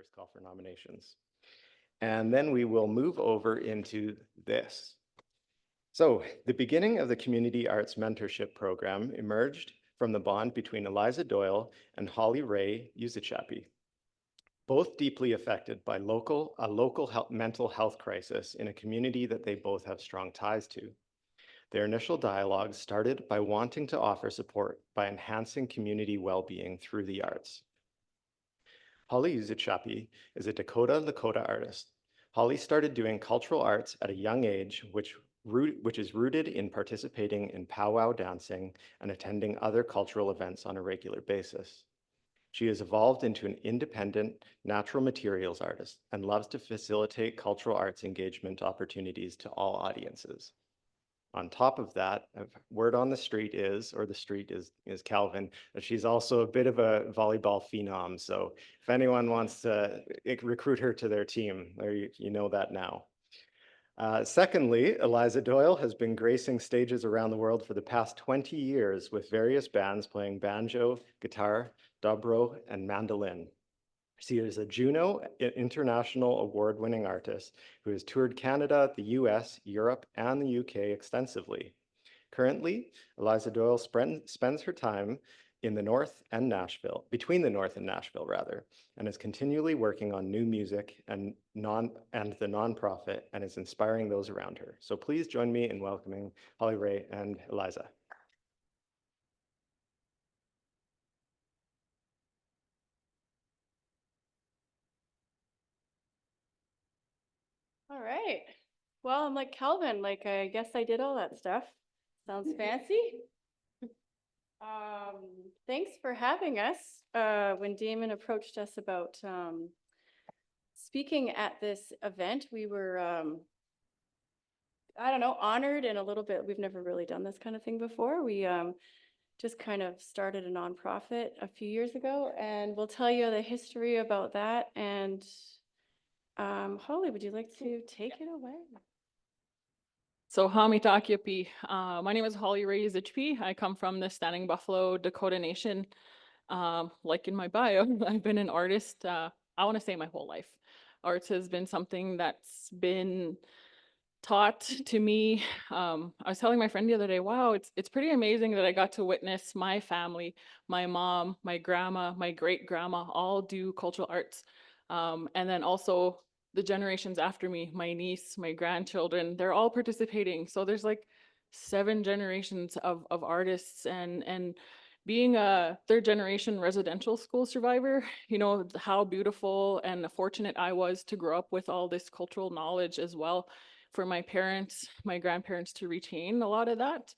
first call for nominations. And then we will move over into this. So the beginning of the Community Arts Mentorship Program emerged from the bond between Eliza Doyle and Holly Ray Yuzicappi, both deeply affected by a local mental health crisis in a community that they both have strong ties to. Their initial dialogue started by wanting to offer support by enhancing community well-being through the arts. Holly Yuzicappi is a Dakota Lakota artist. Holly started doing cultural arts at a young age, which is rooted in participating in powwow dancing and attending other cultural events on a regular basis. She has evolved into an independent natural materials artist and loves to facilitate cultural arts engagement opportunities to all audiences. On top of that, word on the street is, or the street is Calvin, that she's also a bit of a volleyball phenom. So if anyone wants to recruit her to their team, you know that now. Secondly, Eliza Doyle has been gracing stages around the world for the past 20 years with various bands playing banjo, guitar, dobro, and mandolin. She is a Juno International Award-winning artist who has toured Canada, the US, Europe, and the UK extensively. Currently, Eliza Doyle spends her time in the North and Nashville, between the North and Nashville rather, and is continually working on new music and the nonprofit and is inspiring those around her. So please join me in welcoming Holly Ray and Eliza. All right. Well, I'm like Calvin, I guess I did all that stuff. Sounds fancy. Thanks for having us. When Damon approached us about speaking at this event, we were, I don't know, honored and a little bit, we've never really done this kind of thing before. We just kind of started a nonprofit a few years ago, and we'll tell you the history about that. And Holly, would you like to take it away? So Yuzicappi. My name is Holly Ray Yuzicappi. I come from the Standing Buffalo Dakota Nation. Like in my bio, I've been an artist, I want to say my whole life. Arts has been something that's been taught to me. I was telling my friend the other day, wow, it's pretty amazing that I got to witness my family, my mom, my grandma, my great grandma, all do cultural arts. And then also the generations after me, my niece, my grandchildren, they're all participating. So there's like 7 generations of artists, and being a 3rd generation residential school survivor, you know, how beautiful and fortunate I was to grow up with all this cultural knowledge as well, for my parents, my grandparents to retain a lot of that,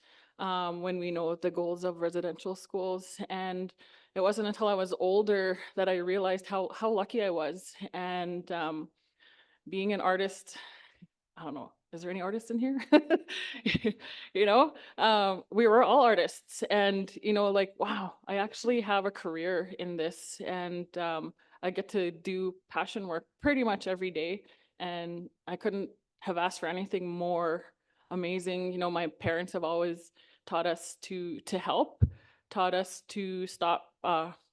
when we know the goals of residential schools. And it wasn't until I was older that I realized how lucky I was. And being an artist, I don't know, is there any artists in here? You know, we were all artists, and, you know, like, wow, I actually have a career in this, and I get to do passion work pretty much every day, and I couldn't have asked for anything more amazing. You know, my parents have always taught us to help, taught us to stop,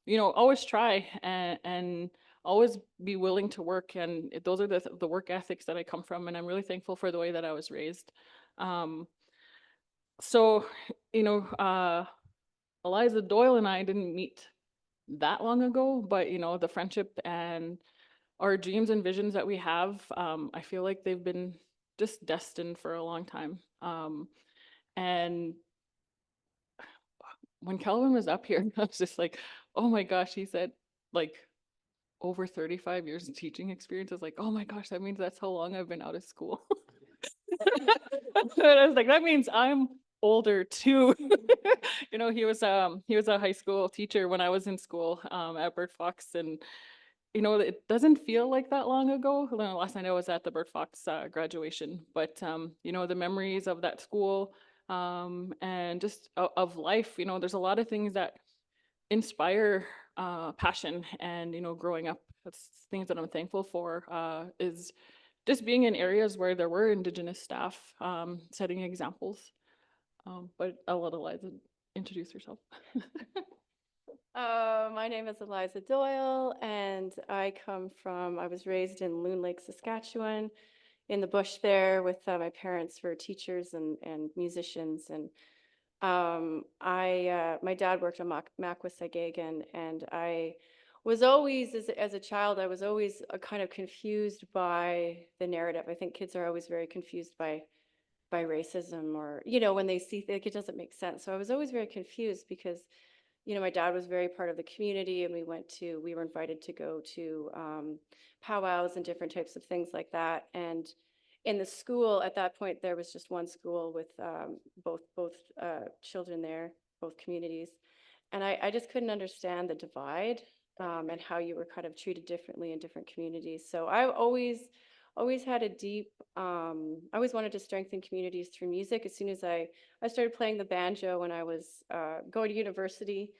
you know, always try and always be willing to work. And those are the work ethics that I come from. And I'm really thankful for the way that I was raised. So, you know, Eliza Doyle and I didn't meet that long ago, but, you know, the friendship and our dreams and visions that we have, I feel like they've been just destined for a long time. And when Calvin was up here, I was just like, oh my gosh, he said like over 35 years of teaching experience. I was like, oh my gosh, that means that's how long I've been out of school. And I was like, that means I'm older too. You know, he was a high school teacher when I was in school, at Bird Fox, and you know, it doesn't feel like that long ago. Last night I was at the Bird Fox graduation, but you know, the memories of that school, and just of life, you know, there's a lot of things that inspire passion. And, you know, growing up, that's things that I'm thankful for, is just being in areas where there were Indigenous staff, setting examples. But I'll let Eliza introduce herself. My name is Eliza Doyle, and I was raised in Loon Lake, Saskatchewan, in the bush there with my parents were teachers and musicians. And my dad worked on Makwasagagan, and I was always, as a child, I was always kind of confused by the narrative. I think kids are always very confused by racism, or, when they see, like, it doesn't make sense. So I was always very confused because my dad was very part of the community, and we were invited to go to powwows and different types of things like that. And in the school at that point, there was just one school with both children there, both communities. And I just couldn't understand the divide, and how you were kind of treated differently in different communities. So I always had a deep, I always wanted to strengthen communities through music. As soon as I started playing the banjo when I was going to university.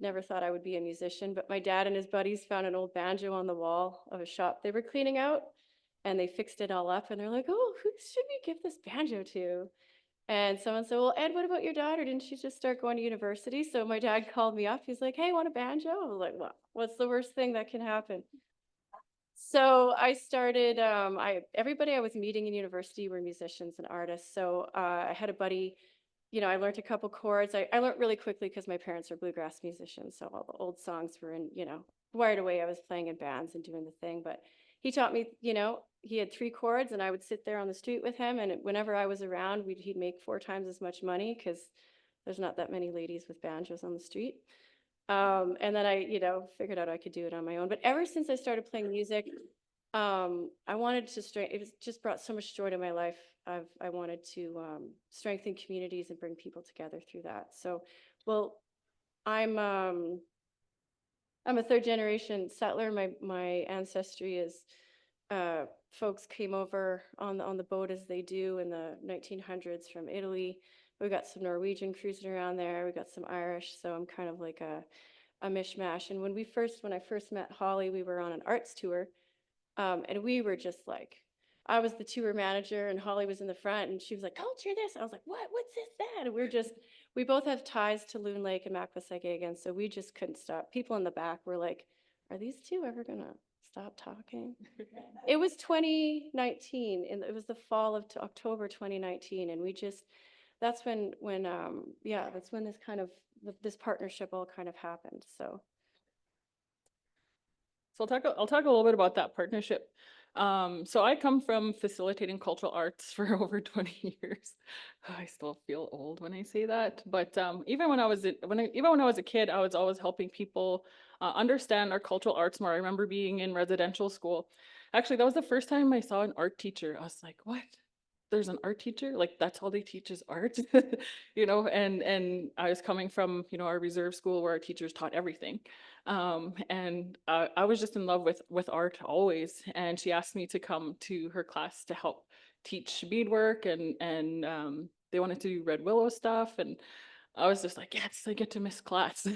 Never thought I would be a musician, but my dad and his buddies found an old banjo on the wall of a shop they were cleaning out, and they fixed it all up, and they're like, "Oh, who should we give this banjo to?" And someone said, "Well, Ed, what about your daughter? Didn't she just start going to university?" So my dad called me up. He's like, "Hey, want a banjo?" I was like, "Well, what's the worst thing that can happen?" So I started, everybody I was meeting in university were musicians and artists. So I had a buddy, I learned a couple chords. I learned really quickly because my parents are bluegrass musicians. So all the old songs were wired away. I was playing in bands and doing the thing. But he taught me, he had 3 chords, and I would sit there on the street with him. And whenever I was around, he'd make 4 times as much money because there's not that many ladies with banjos on the street. And then I, figured out I could do it on my own. But ever since I started playing music, I wanted to just brought so much joy to my life. I wanted to strengthen communities and bring people together through that. So, well, I'm um, I'm a 3rd-generation settler. My ancestry is folks came over on the boat, as they do in the 1900s, from Italy. We got some Norwegian cruising around there. We got some Irish. So I'm kind of like a mishmash. And when I first met Holly, we were on an arts tour, and we were just like, I was the tour manager, and Holly was in the front, and she was like, "Culture this." I was like, "What? What's this, that?" And we both have ties to Loon Lake and Makwasagagan, so we just couldn't stop. People in the back were like, "Are these two ever gonna stop talking?" It was 2019, and it was the fall of October 2019, and that's that's when this partnership all kind of happened. So. So I'll talk a little bit about that partnership. So I come from facilitating cultural arts for over 20 years. I still feel old when I say that, but even when I was a kid, I was always helping people understand our cultural arts more. I remember being in residential school. Actually, that was the first time I saw an art teacher. I was like, "What? There's an art teacher? Like that's all they teach is art?" And I was coming from, our reserve school where our teachers taught everything. And I was just in love with art always. And she asked me to come to her class to help teach beadwork, and they wanted to do Red Willow stuff. And I was just like, yes, I get to miss class,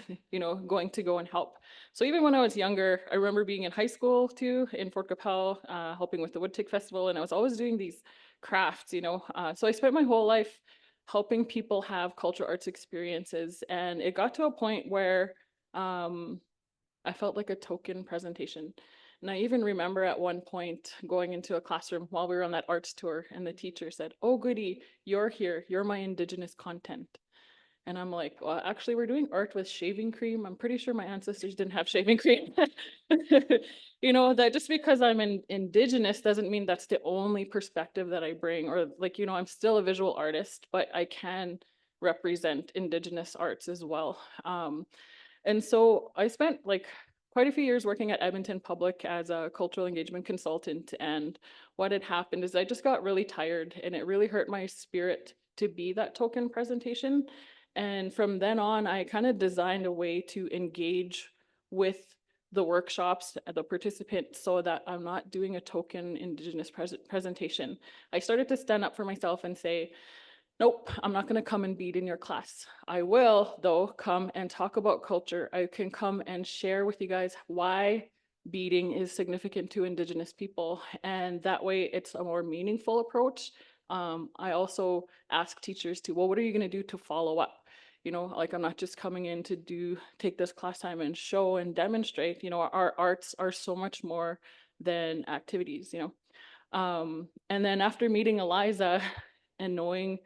going to go and help. So even when I was younger, I remember being in high school too, in Fort Capel, helping with the Woodtick Festival. And I was always doing these crafts, So I spent my whole life helping people have cultural arts experiences. And it got to a point where I felt like a token presentation. And I even remember at one point going into a classroom while we were on that arts tour, and the teacher said, "Oh, goody, you're here. You're my Indigenous content." And I'm like, "Well, actually, we're doing art with shaving cream. I'm pretty sure my ancestors didn't have shaving cream." That just because I'm Indigenous doesn't mean that's the only perspective that I bring, or like, I'm still a visual artist, but I can represent Indigenous arts as well. And so I spent like quite a few years working at Edmonton Public as a cultural engagement consultant. And what had happened is I just got really tired, and it really hurt my spirit to be that token presentation. And from then on, I kind of designed a way to engage with the workshops, the participants, so that I'm not doing a token Indigenous presentation. I started to stand up for myself and say, "Nope, I'm not going to come and bead in your class. I will, though, come and talk about culture. I can come and share with you guys why beading is significant to Indigenous people. And that way it's a more meaningful approach." I also ask teachers to, well, what are you going to do to follow up? you know, like I'm not just coming in to take this class time and show and demonstrate, you know, our arts are so much more than activities, you know. And then after meeting Eliza and knowing,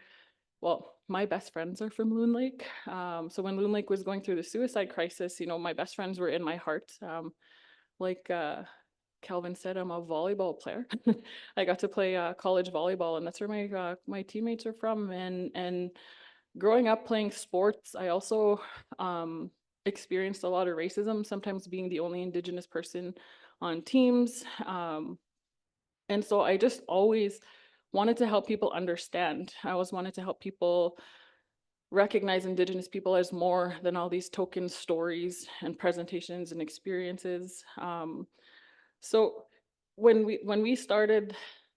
well, my best friends are from Loon Lake. So when Loon Lake was going through the suicide crisis, you know, my best friends were in my heart. Like Calvin said, I'm a volleyball player. I got to play college volleyball, and that's where my teammates are from. And growing up playing sports, I also experienced a lot of racism, sometimes being the only Indigenous person on teams. And so I just always wanted to help people understand. I always wanted to help people recognize Indigenous people as more than all these token stories and presentations and experiences. So when we started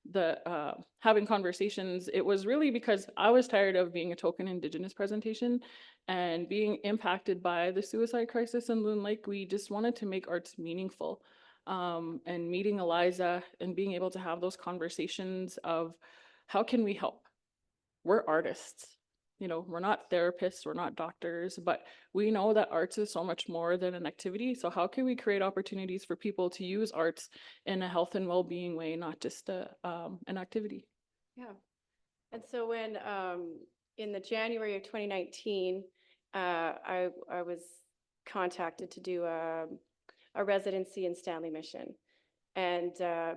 the having conversations, it was really because I was tired of being a token Indigenous presentation and being impacted by the suicide crisis in Loon Lake. We just wanted to make arts meaningful. And meeting Eliza and being able to have those conversations of how can we help? We're artists. You know, we're not therapists, we're not doctors, but we know that arts is so much more than an activity. So how can we create opportunities for people to use arts in a health and well-being way, not just an activity? Yeah. And so when, in the January of 2019, I was contacted to do a residency in Stanley Mission. And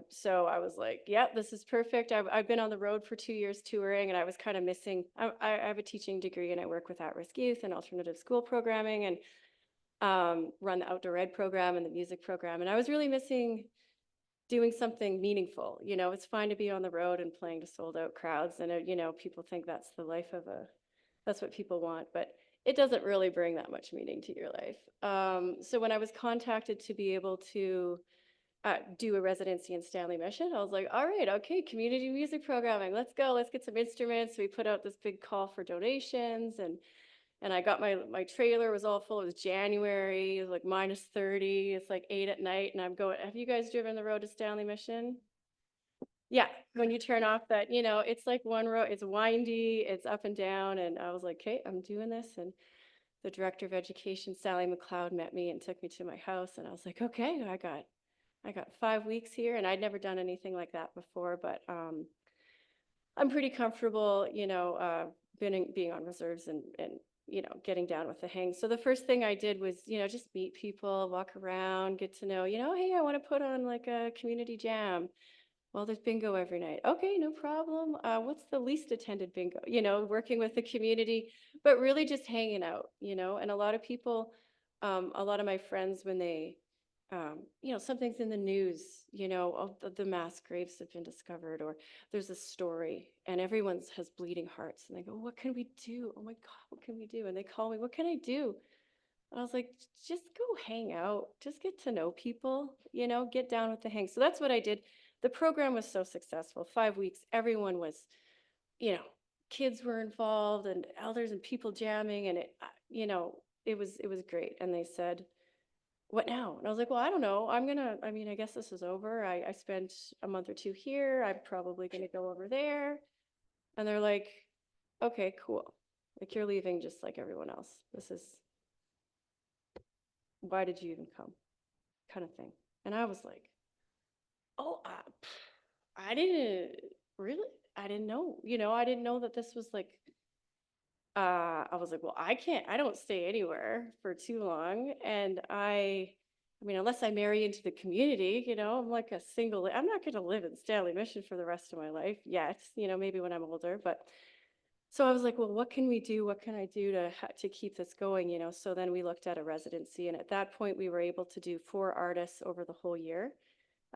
so I was like, yep, this is perfect. I've been on the road for 2 years touring, and I was kind of missing, I have a teaching degree and I work with at-risk youth and alternative school programming, and run the outdoor ed program and the music program. And I was really missing doing something meaningful. You know, it's fine to be on the road and playing to sold out crowds. And, you know, people think that's the life of that's what people want, but it doesn't really bring that much meaning to your life. So when I was contacted to be able to do a residency in Stanley Mission, I was like, all right, okay, community music programming, let's go, let's get some instruments. We put out this big call for donations, and I got my trailer was all full. It was January, it was like -30, it's like 8 at night, and I'm going, have you guys driven the road to Stanley Mission? Yeah, when you turn off that, you know, it's like one road, it's windy, it's up and down, and I was like, okay, I'm doing this. And the director of education, Sally McLeod, met me and took me to my house, and I was like, okay, I got 5 weeks here, and I'd never done anything like that before, but I'm pretty comfortable, you know, being on reserves and you know, getting down with the hang. So the first thing I did was, you know, just meet people, walk around, get to know, you know, hey, I want to put on like a community jam. Well, there's bingo every night. Okay, no problem. What's the least attended bingo? You know, working with the community, but really just hanging out, you know. And a lot of people, a lot of my friends, when they, you know, something's in the news, you know, oh, the mass graves have been discovered, or there's a story, and everyone's has bleeding hearts, and they go, what can we do? Oh my God, what can we do? And they call me, what can I do? And I was like, just go hang out, just get to know people, you know, get down with the hang. So that's what I did. The program was so successful. 5 weeks, everyone was, you know, kids were involved and elders and people jamming, and it, you know, it was great. And they said, what now? And I was like, well, I don't know. I mean, I guess this is over. I spent a month or two here. I'm probably gonna go over there. And they're like, okay, cool. Like, you're leaving just like everyone else. This is, why did you even come? Kind of thing. And I was like, oh, I didn't really, I didn't know, you know, I didn't know that this was like, I was like, well, I don't stay anywhere for too long. And I mean, unless I marry into the community, you know, I'm like a single, I'm not going to live in Stanley Mission for the rest of my life yet, you know, maybe when I'm older. But so I was like, well, what can we do? What can I do to keep this going, you know? So then we looked at a residency, and at that point we were able to do 4 artists over the whole year.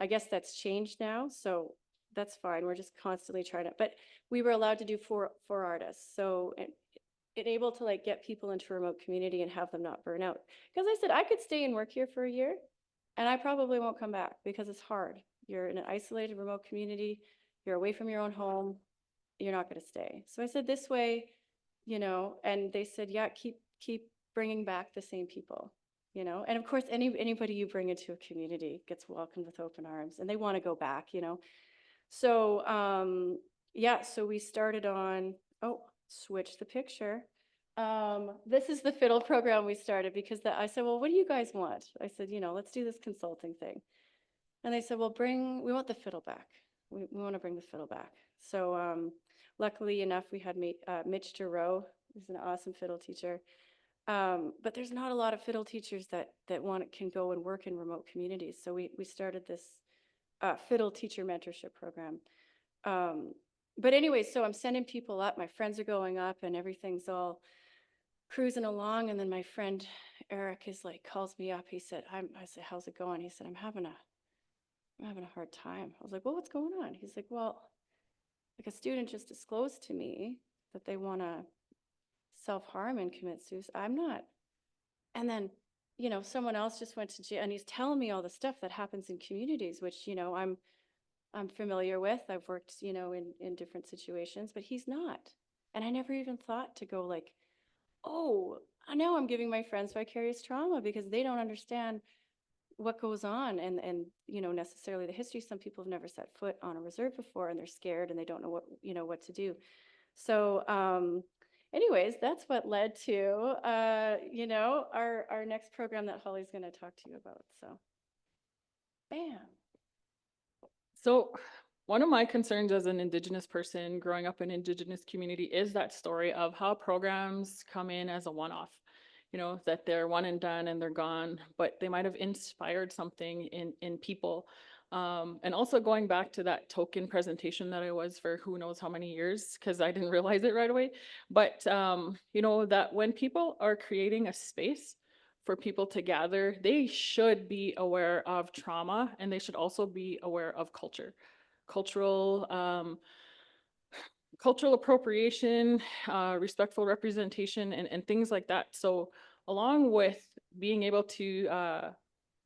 I guess that's changed now, so that's fine. We're just constantly trying to, but we were allowed to do four artists. So it able to like get people into a remote community and have them not burn out. Because I said I could stay and work here for a year, and I probably won't come back because it's hard. You're in an isolated remote community, you're away from your own home, you're not going to stay. So I said, this way, you know, and they said, yeah, keep bringing back the same people, you know. And of course, anybody you bring into a community gets welcomed with open arms, and they want to go back, you know. So yeah, so we started on, oh, switch the picture. This is the fiddle program we started because I said, well, what do you guys want? I said, let's do this consulting thing. And they said, well, we want the fiddle back. We want to bring the fiddle back. So luckily enough, we had Mitch Giroux, who's an awesome fiddle teacher. But there's not a lot of fiddle teachers that can go and work in remote communities. So we started this fiddle teacher mentorship program. But anyway, so I'm sending people up. My friends are going up and everything's all cruising along. And then my friend Eric calls me up. He said, I said, how's it going? He said, I'm having a hard time. I was like, well, what's going on? He's like, well, a student just disclosed to me that they want to self-harm and commit suicide. I'm not. And then, someone else just went to jail, and he's telling me all the stuff that happens in communities, which, I'm familiar with. I've worked, in different situations, but he's not. And I never even thought to go oh, I know I'm giving my friends vicarious trauma because they don't understand what goes on and necessarily the history. Some people have never set foot on a reserve before and they're scared and they don't know what to do. So anyways, that's what led to our next program that Holly's going to talk to you about. So bam. So one of my concerns as an Indigenous person growing up in Indigenous community is that story of how programs come in as a one-off, that they're one and done and they're gone, but they might have inspired something in people. And also going back to that token presentation that I was for who knows how many years, because I didn't realize it right away. But, that when people are creating a space for people to gather, they should be aware of trauma and they should also be aware of cultural appropriation, respectful representation, and things like that. So along with being able to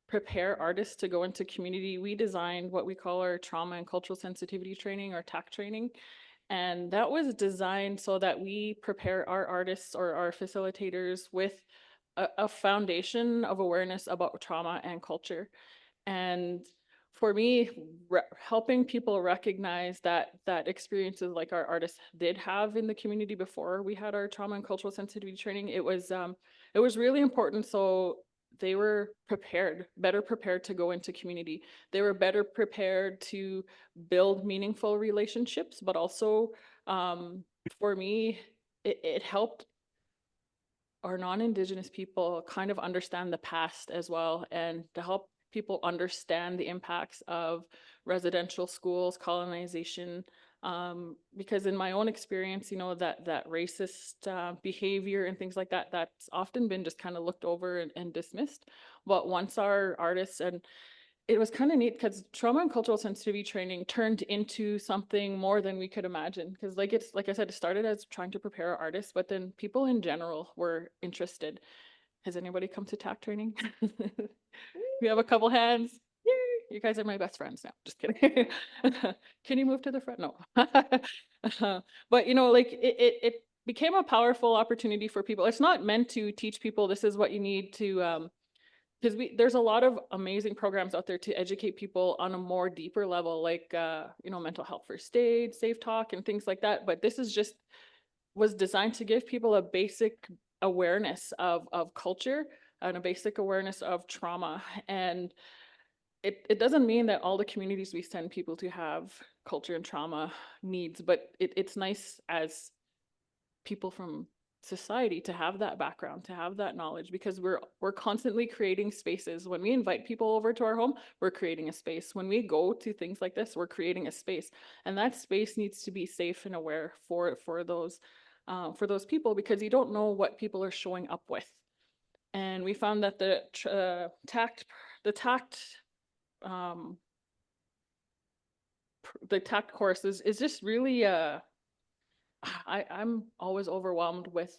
prepare artists to go into community, we designed what we call our trauma and cultural sensitivity training, or TAC training. And that was designed so that we prepare our artists or our facilitators with a foundation of awareness about trauma and culture. And for me, helping people recognize that experiences like our artists did have in the community before we had our trauma and cultural sensitivity training, it was really important. So they were better prepared to go into community. They were better prepared to build meaningful relationships, but also for me, it helped our non-Indigenous people kind of understand the past as well, and to help people understand the impacts of residential schools, colonization, because in my own experience, that racist behavior and things like that, that's often been just kind of looked over and dismissed. But once our artists, and it was kind of neat because trauma and cultural sensitivity training turned into something more than we could imagine. Because like I said, it started as trying to prepare artists, but then people in general were interested. Has anybody come to TAC training? We have a couple hands. Yay! You guys are my best friends now. Just kidding. Can you move to the front? No. But it became a powerful opportunity for people. It's not meant to teach people this is what you need to because there's a lot of amazing programs out there to educate people on a more deeper level, like mental health first aid, safe talk, and things like that. But this was designed to give people a basic awareness of culture and a basic awareness of trauma. And it doesn't mean that all the communities we send people to have culture and trauma needs, but it's nice as people from society to have that background, to have that knowledge, because we're constantly creating spaces. When we invite people over to our home, we're creating a space. When we go to things like this, we're creating a space, and that space needs to be safe and aware for those people, because you don't know what people are showing up with. And we found that the tact course is just really I'm always overwhelmed with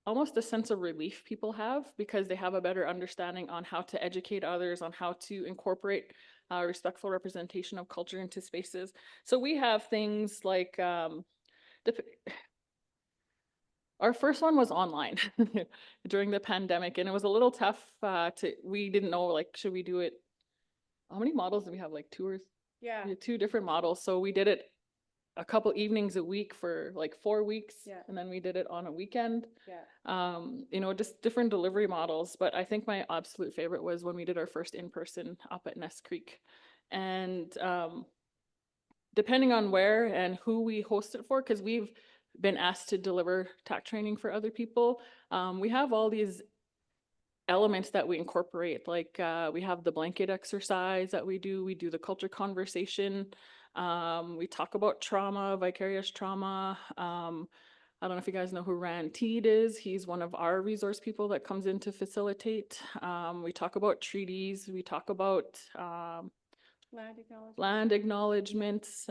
almost a sense of relief people have, because they have a better understanding on how to educate others, on how to incorporate respectful representation of culture into spaces. So we have things like our first one was online during the pandemic, and it was a little tough we didn't know, should we do it? How many models do we have? Like two Yeah. 2 different models. So we did it a couple evenings a week for like 4 weeks. Yeah. And then we did it on a weekend. Yeah. You know, just different delivery models. But I think my absolute favorite was when we did our first in-person up at Ness Creek. And depending on where and who we host it for, because we've been asked to deliver TAC training for other people, we have all these elements that we incorporate, like we have the blanket exercise that we do the culture conversation, we talk about trauma, vicarious trauma. I don't know if you guys know who Rand Teed is. He's one of our resource people that comes in to facilitate. We talk about treaties, we talk about land acknowledgements,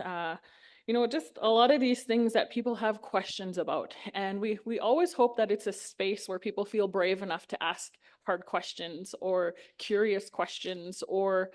you know, just a lot of these things that people have questions about. And we always hope that it's a space where people feel brave enough to ask hard questions or curious questions, or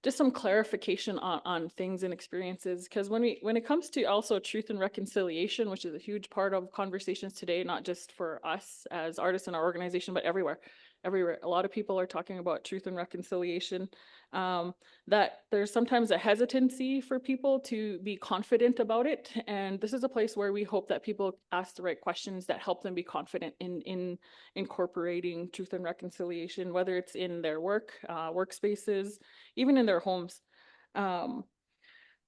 just some clarification on things and experiences. Because when it comes to also truth and reconciliation, which is a huge part of conversations today, not just for us as artists in our organization, but everywhere, a lot of people are talking about truth and reconciliation, that there's sometimes a hesitancy for people to be confident about it. And this is a place where we hope that people ask the right questions that help them be confident in incorporating truth and reconciliation, whether it's in their workspaces, even in their homes.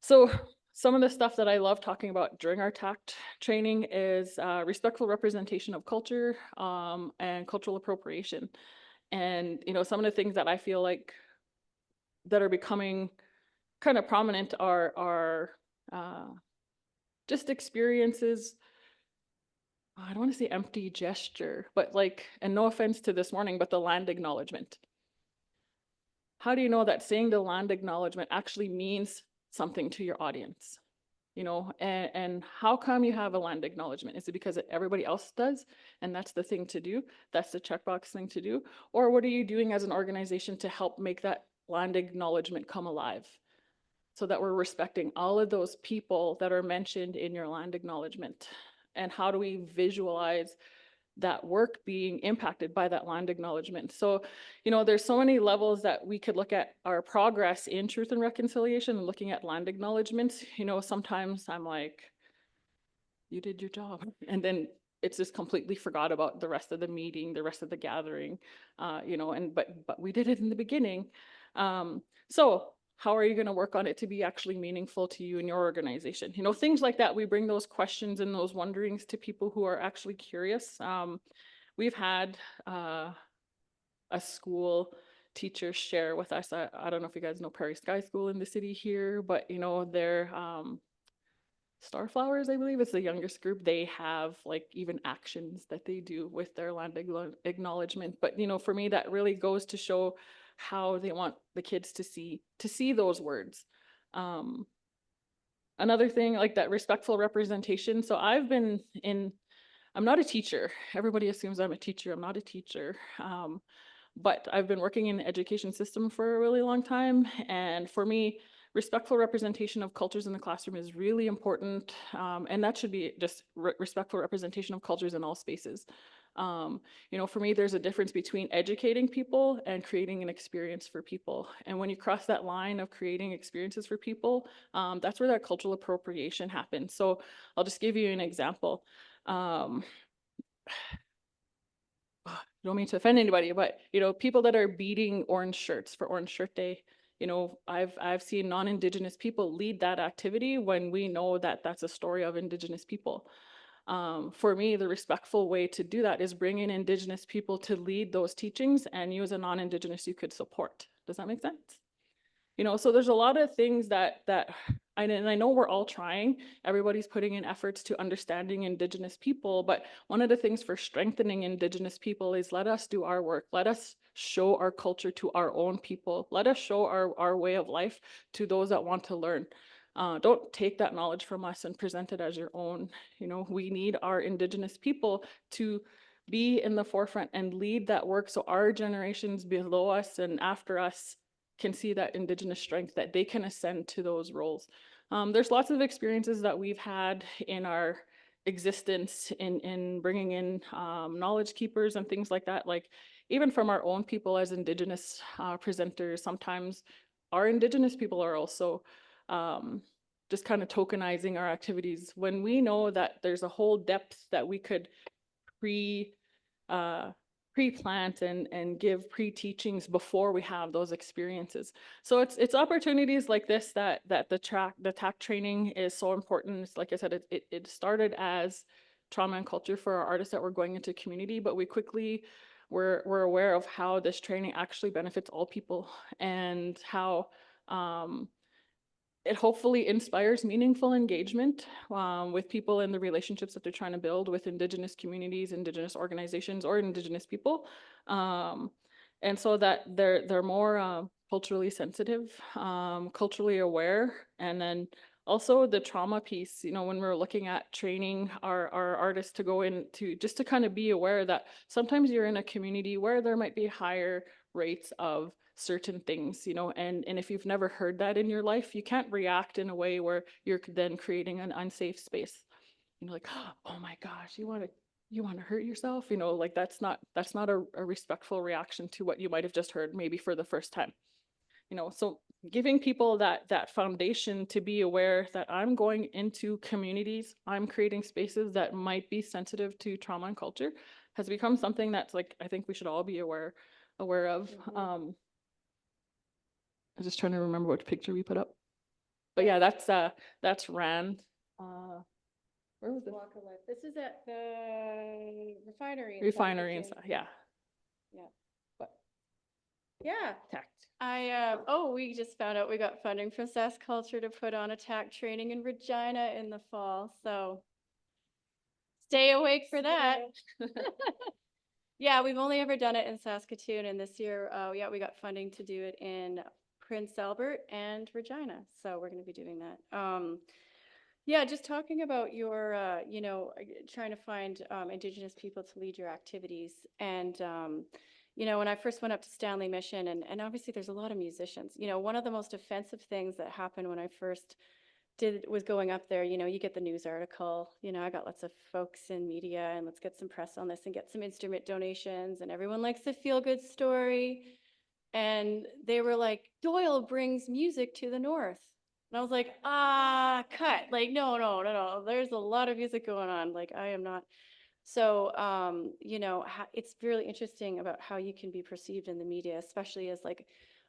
So some of the stuff that I love talking about during our TACT training is respectful representation of culture, and cultural appropriation. And, you know, some of the things that I feel like that are becoming kind of prominent are just experiences. I don't want to say empty gesture, but like, and no offense to this morning, but the land acknowledgement. How do you know that saying the land acknowledgement actually means something to your audience? You know, and how come you have a land acknowledgement? Is it because everybody else does and that's the thing to do? That's the checkbox thing to do? Or what are you doing as an organization to help make that land acknowledgement come alive, so that we're respecting all of those people that are mentioned in your land acknowledgement? And how do we visualize that work being impacted by that land acknowledgement? So, you know, there's so many levels that we could look at our progress in truth and reconciliation and looking at land acknowledgements. You know, sometimes I'm like, you did your job. And then it's just completely forgot about the rest of the meeting, the rest of the gathering, you know, but we did it in the beginning. So how are you going to work on it to be actually meaningful to you and your organization? You know, things like that. We bring those questions and those wonderings to people who are actually curious. We've had a school teacher share with us. I don't know if you guys know Prairie Sky School in the city here, but you know, they're Starflowers, I believe it's the youngest group. They have like even actions that they do with their land acknowledgement. But you know, for me, that really goes to show how they want the kids to see those words. Another thing, like that respectful representation. So I'm not a teacher. Everybody assumes I'm a teacher. I'm not a teacher. But I've been working in the education system for a really long time. And for me, respectful representation of cultures in the classroom is really important. And that should be just respectful representation of cultures in all spaces. You know, for me, there's a difference between educating people and creating an experience for people. And when you cross that line of creating experiences for people, that's where that cultural appropriation happens. So I'll just give you an example. Don't mean to offend anybody, but you know, people that are beating orange shirts for Orange Shirt Day, you know, I've seen non-Indigenous people lead that activity when we know that that's a story of Indigenous people. For me, the respectful way to do that is bring in Indigenous people to lead those teachings and use a non-Indigenous you could support. Does that make sense? You know, so there's a lot of things that and I know we're all trying, everybody's putting in efforts to understanding Indigenous people, but one of the things for strengthening Indigenous people is let us do our work. Let us show our culture to our own people. Let us show our way of life to those that want to learn. Don't take that knowledge from us and present it as your own. You know, we need our Indigenous people to be in the forefront and lead that work so our generations below us and after us can see that Indigenous strength, that they can ascend to those roles. There's lots of experiences that we've had in our existence in bringing in knowledge keepers and things like that. Like even from our own people as Indigenous presenters, sometimes our Indigenous people are also just kind of tokenizing our activities when we know that there's a whole depth that we could pre-plant and give pre-teachings before we have those experiences. So it's opportunities like this that the TAC training is so important. It's, like I said, it started as trauma and culture for our artists that were going into community, but we quickly were aware of how this training actually benefits all people, and how it hopefully inspires meaningful engagement with people in the relationships that they're trying to build with Indigenous communities, Indigenous organizations, or Indigenous people. And so that they're more culturally sensitive, culturally aware. And then also the trauma piece, you know, when we're looking at training our artists to go into, just to kind of be aware that sometimes you're in a community where there might be higher rates of certain things, you know, and if you've never heard that in your life, you can't react in a way where you're then creating an unsafe space. You know, like, oh my gosh, you want to hurt yourself, you know, like that's not a respectful reaction to what you might have just heard maybe for the first time, you know. So giving people that foundation to be aware that I'm going into communities, I'm creating spaces that might be sensitive to trauma and culture, has become something that's, like, I think we should all be aware of. I'm just trying to remember what picture we put up. But yeah, that's Rand. Where was it? Walk of Life. This is at the refinery. in Refinery and Saskatoon. stuff, yeah. Yeah. But Yeah. tact. We just found out we got funding from SaskCulture to put on a TAC training in Regina in the fall, so stay awake for that. Yeah, we've only ever done it in Saskatoon, and this year, yeah, we got funding to do it in Prince Albert and Regina, so we're going to be doing that. Yeah, just talking about your, you know, trying to find Indigenous people to lead your activities. And, you know, when I first went up to Stanley Mission, and obviously there's a lot of musicians, you know, one of the most offensive things that happened when I first was going up there, you know, you get the news article, you know, I got lots of folks in media, and let's get some press on this and get some instrument donations, and everyone likes a feel-good story. And they were like, Doyle brings music to the north. And I was like, cut. Like, no. There's a lot of music going on. Like, I am not. So, you know, it's really interesting about how you can be perceived in the media, especially as like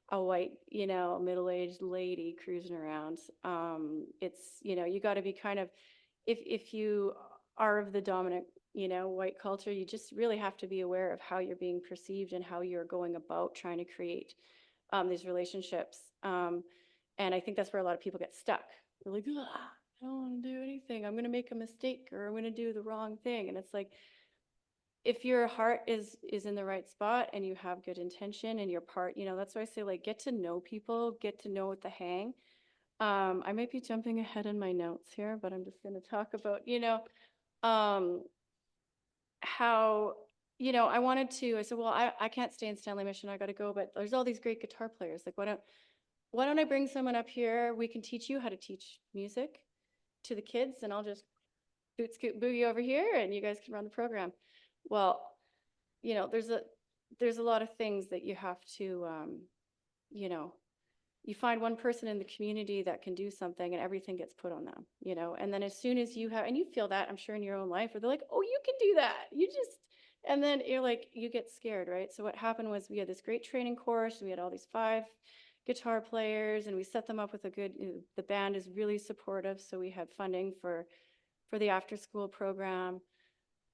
a white, you know, middle-aged lady cruising around. It's, you know, you got to be kind of, if you are of the dominant, you know, white culture, you just really have to be aware of how you're being perceived and how you're going about trying to create these relationships. And I think that's where a lot of people get stuck. They're like, I don't want to do anything. I'm going to make a mistake, or I'm going to do the wrong thing. And it's like, if your heart is in the right spot and you have good intention and your part, you know, that's why I say, like, get to know people, get to know what the hang. I might be jumping ahead in my notes here, but I'm just going to talk about, you know, how, you know, I said, well, I can't stay in Stanley Mission, I got to go, but there's all these great guitar players. Like, why don't I bring someone up here? We can teach you how to teach music to the kids, and I'll just boot scoot boogie over here, and you guys can run the program. Well, you know, there's a lot of things that you have to, you know, you find one person in the community that can do something, and everything gets put on them, you know. And then as soon as you have, and you feel that, I'm sure, in your own life, where they're like, oh, you can do that. And then you're like, you get scared, right? So what happened was, we had this great training course. We had all these 5 guitar players, and we set them up with the band is really supportive. So we had funding for the after school program.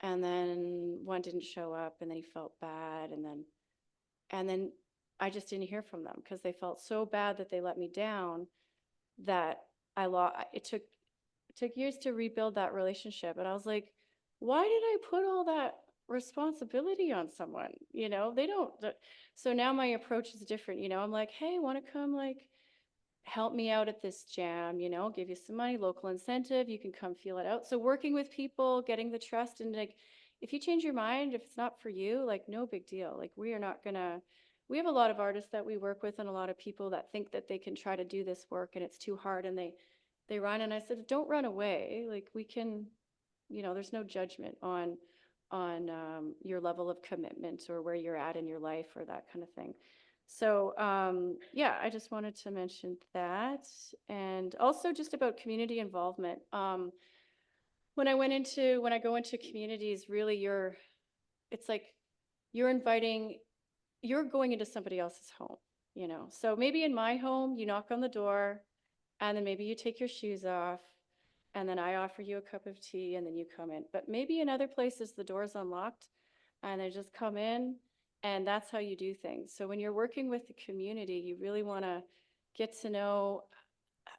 And then one didn't show up, and then he felt bad. And then I just didn't hear from them, because they felt so bad that they let me down, that it took years to rebuild that relationship. And I was like, why did I put all that responsibility on someone? You know, they don't. So now my approach is different. You know, I'm like, hey, want to come, like, help me out at this jam, you know, give you some money, local incentive, you can come feel it out. So working with people, getting the trust, and like, if you change your mind, if it's not for you, like, no big deal. Like, we have a lot of artists that we work with, and a lot of people that think that they can try to do this work and it's too hard, and they run. And I said, don't run away. Like, we can, you know, there's no judgment on your level of commitment or where you're at in your life or that kind of thing. So, yeah, I just wanted to mention that. And also just about community involvement. When I go into communities, really it's like you're you're going into somebody else's home, you know? So maybe in my home, you knock on the door and then maybe you take your shoes off and then I offer you a cup of tea and then you come in. But maybe in other places, the door's unlocked and they just come in and that's how you do things. So when you're working with the community, you really want to get to know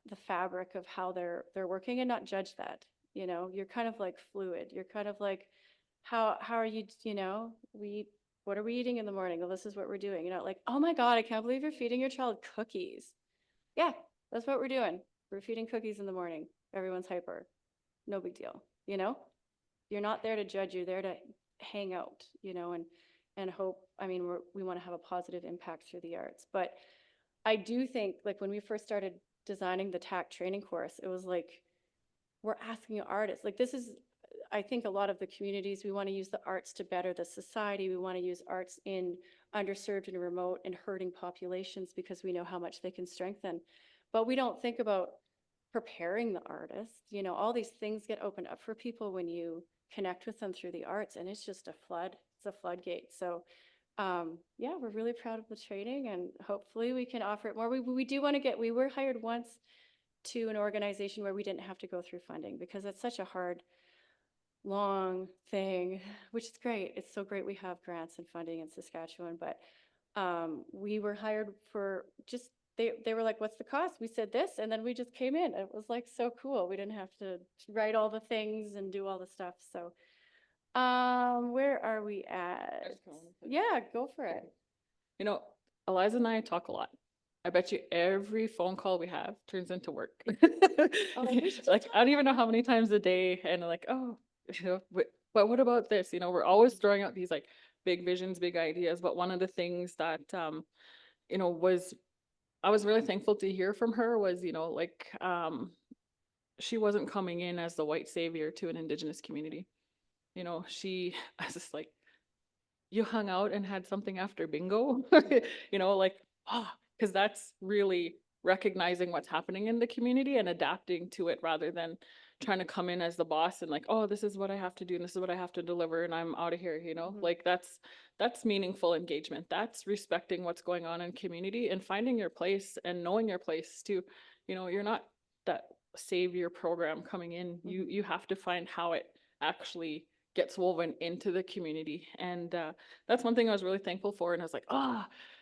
the fabric of how they're working and not judge that. You know, you're kind of like fluid. You're kind of like, how are you, you know, what are we eating in the morning? Well, this is what we're doing. You know, like, oh my God, I can't believe you're feeding your child cookies. Yeah, that's what we're doing. We're feeding cookies in the morning. Everyone's hyper. No big deal. You know, you're not there to judge. You're there to hang out, you know, and hope. I mean, we want to have a positive impact through the arts. But I do think, like, when we first started designing the TAC training course, it was like, we're asking artists, like, this is, I think a lot of the communities, we want to use the arts to better the society. We want to use arts in underserved and remote and hurting populations because we know how much they can strengthen. But we don't think about preparing the artist. You know, all these things get opened up for people when you connect with them through the arts, and it's just a flood. It's a floodgate. So yeah, we're really proud of the training and hopefully we can offer it more. We do want to we were hired once to an organization where we didn't have to go through funding because it's such a hard, long thing, which is great. It's so great we have grants and funding in Saskatchewan, but we were hired for just, they were like, what's the cost? We said this, and then we just came in. It was like so cool. We didn't have to write all the things and do all the stuff. So where are we at? Yeah, go for it. You know, Eliza and I talk a lot. I bet you every phone call we have turns into work. Oh, we should Like, I don't even know how many times a day, and like, oh, you know, but what about this? You know, we're always throwing out these like big visions, big ideas. But one of the things that, you know, I was really thankful to hear from her was, you know, like, she wasn't coming in as the white savior to an Indigenous community. You know, I was just like, you hung out and had something after bingo, you know, like, because that's really recognizing what's happening in the community and adapting to it rather than trying to come in as the boss and like, oh, this is what I have to do and this is what I have to deliver and I'm out of here, you know, like that's meaningful engagement. That's respecting what's going on in community and finding your place and knowing your place too. You know, you're not that savior program coming in. You have to find how it actually gets woven into the community. And that's one thing I was really thankful for. And I was like,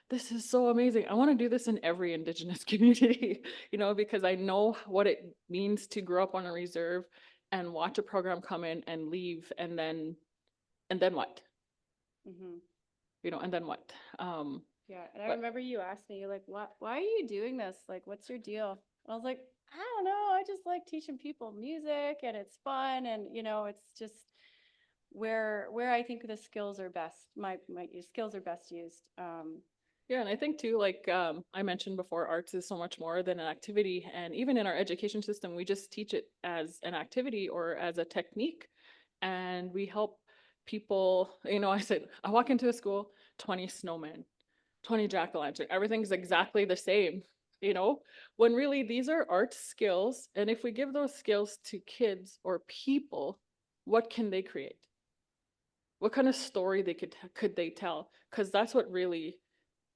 this is so amazing. I want to do this in every Indigenous community, you know, because I know what it means to grow up on a reserve and watch a program come in and leave. And then what? You know, and then what? Yeah, and I remember you asked me, you're like, why are you doing this? Like, what's your deal? And I was like, I don't know. I just like teaching people music and it's fun. And, you know, it's just where I think the skills are best. My skills are best used. Yeah, and I think too, like I mentioned before, arts is so much more than an activity. And even in our education system, we just teach it as an activity or as a technique. And we help people, you know, I walk into a school, 20 snowmen, 20 jack-o'-lantern, everything's exactly the same, you know, when really these are art skills. And if we give those skills to kids or people, what can they create? What kind of story could they tell? Because that's what really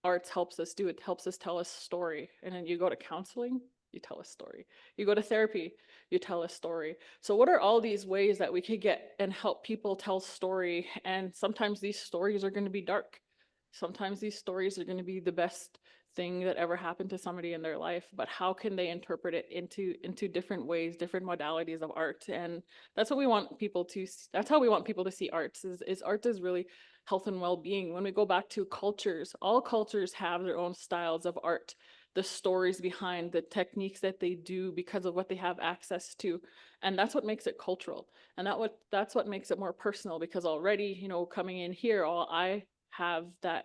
arts helps us do. It helps us tell a story. And then you go to counseling, you tell a story. You go to therapy, you tell a story. So what are all these ways that we could get and help people tell story? And sometimes these stories are going to be dark. Sometimes these stories are going to be the best thing that ever happened to somebody in their life, but how can they interpret it into different ways, different modalities of art? And that's what we want people to, that's how we want people to see arts, is art is really health and well-being. When we go back to cultures, all cultures have their own styles of art, the stories behind the techniques that they do because of what they have access to. And that's what makes it cultural. And that's what makes it more personal, because already, you know, coming in here, I have that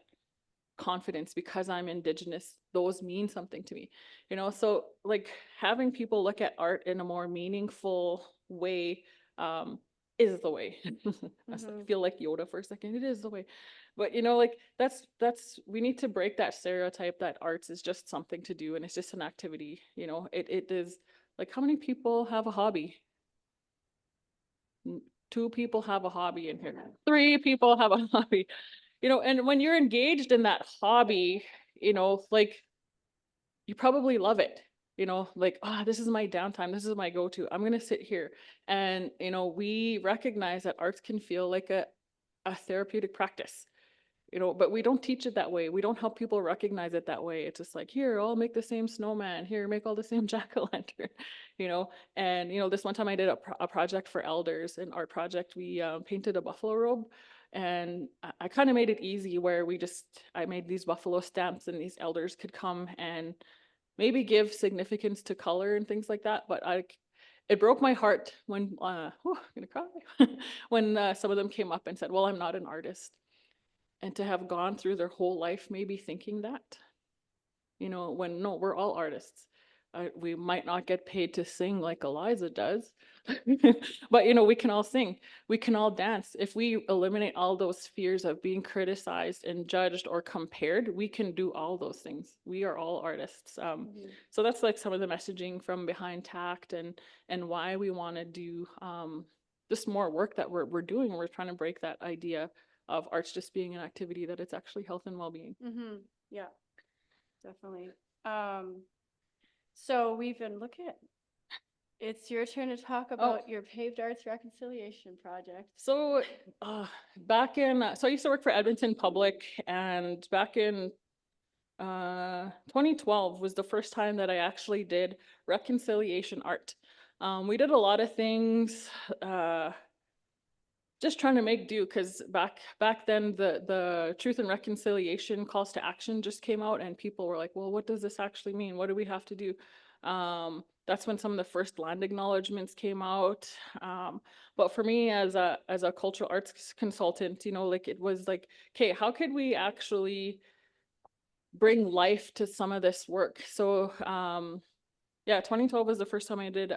confidence because I'm Indigenous. Those mean something to me, you know? So like having people look at art in a more meaningful way, is the way. I Mhm. feel like Yoda for a second. It is the way. But you know, like that's we need to break that stereotype that arts is just something to do and it's just an activity. You know, it is like how many people have a hobby? 2 people have a hobby in here. 3 people have a hobby. You know, and when you're engaged in that hobby, you know, like you probably love it. You know, like, ah, this is my downtime. This is my go-to. I'm gonna sit here. And, you know, we recognize that arts can feel like a therapeutic practice, you know, but we don't teach it that way. We don't help people recognize it that way. It's just like, here, I'll make the same snowman. Here, make all the same jack-o'-lantern, you know. And, you know, this one time I did a project for elders, an art project. We painted a buffalo robe. And I kind of made it easy where I made these buffalo stamps and these elders could come and maybe give significance to color and things like that. But it broke my heart when, I'm gonna cry, when some of them came up and said, well, I'm not an artist. And to have gone through their whole life maybe thinking that, you know, when no, we're all artists. We might not get paid to sing like Eliza does, but you know, we can all sing, we can all dance. If we eliminate all those fears of being criticized and judged or compared, we can do all those things. We are all artists. Mhm. So that's like some of the messaging from behind Tact and why we want to do just more work that we're doing. We're trying to break that idea of arts just being an activity, that it's actually health and well-being. Mhm. Yeah, definitely. So we've been looking at, it's your turn to talk about your paved arts reconciliation project. So back in, so I used to work for Edmonton Public, and back in 2012 was the first time that I actually did reconciliation art. We did a lot of things, just trying to make do, because back then the truth and reconciliation calls to action just came out and people were like, well, what does this actually mean? What do we have to do? That's when some of the first land acknowledgements came out. But for me as a cultural arts consultant, you know, like it was like, okay, how could we actually bring life to some of this work? So yeah, 2012 was the first time I did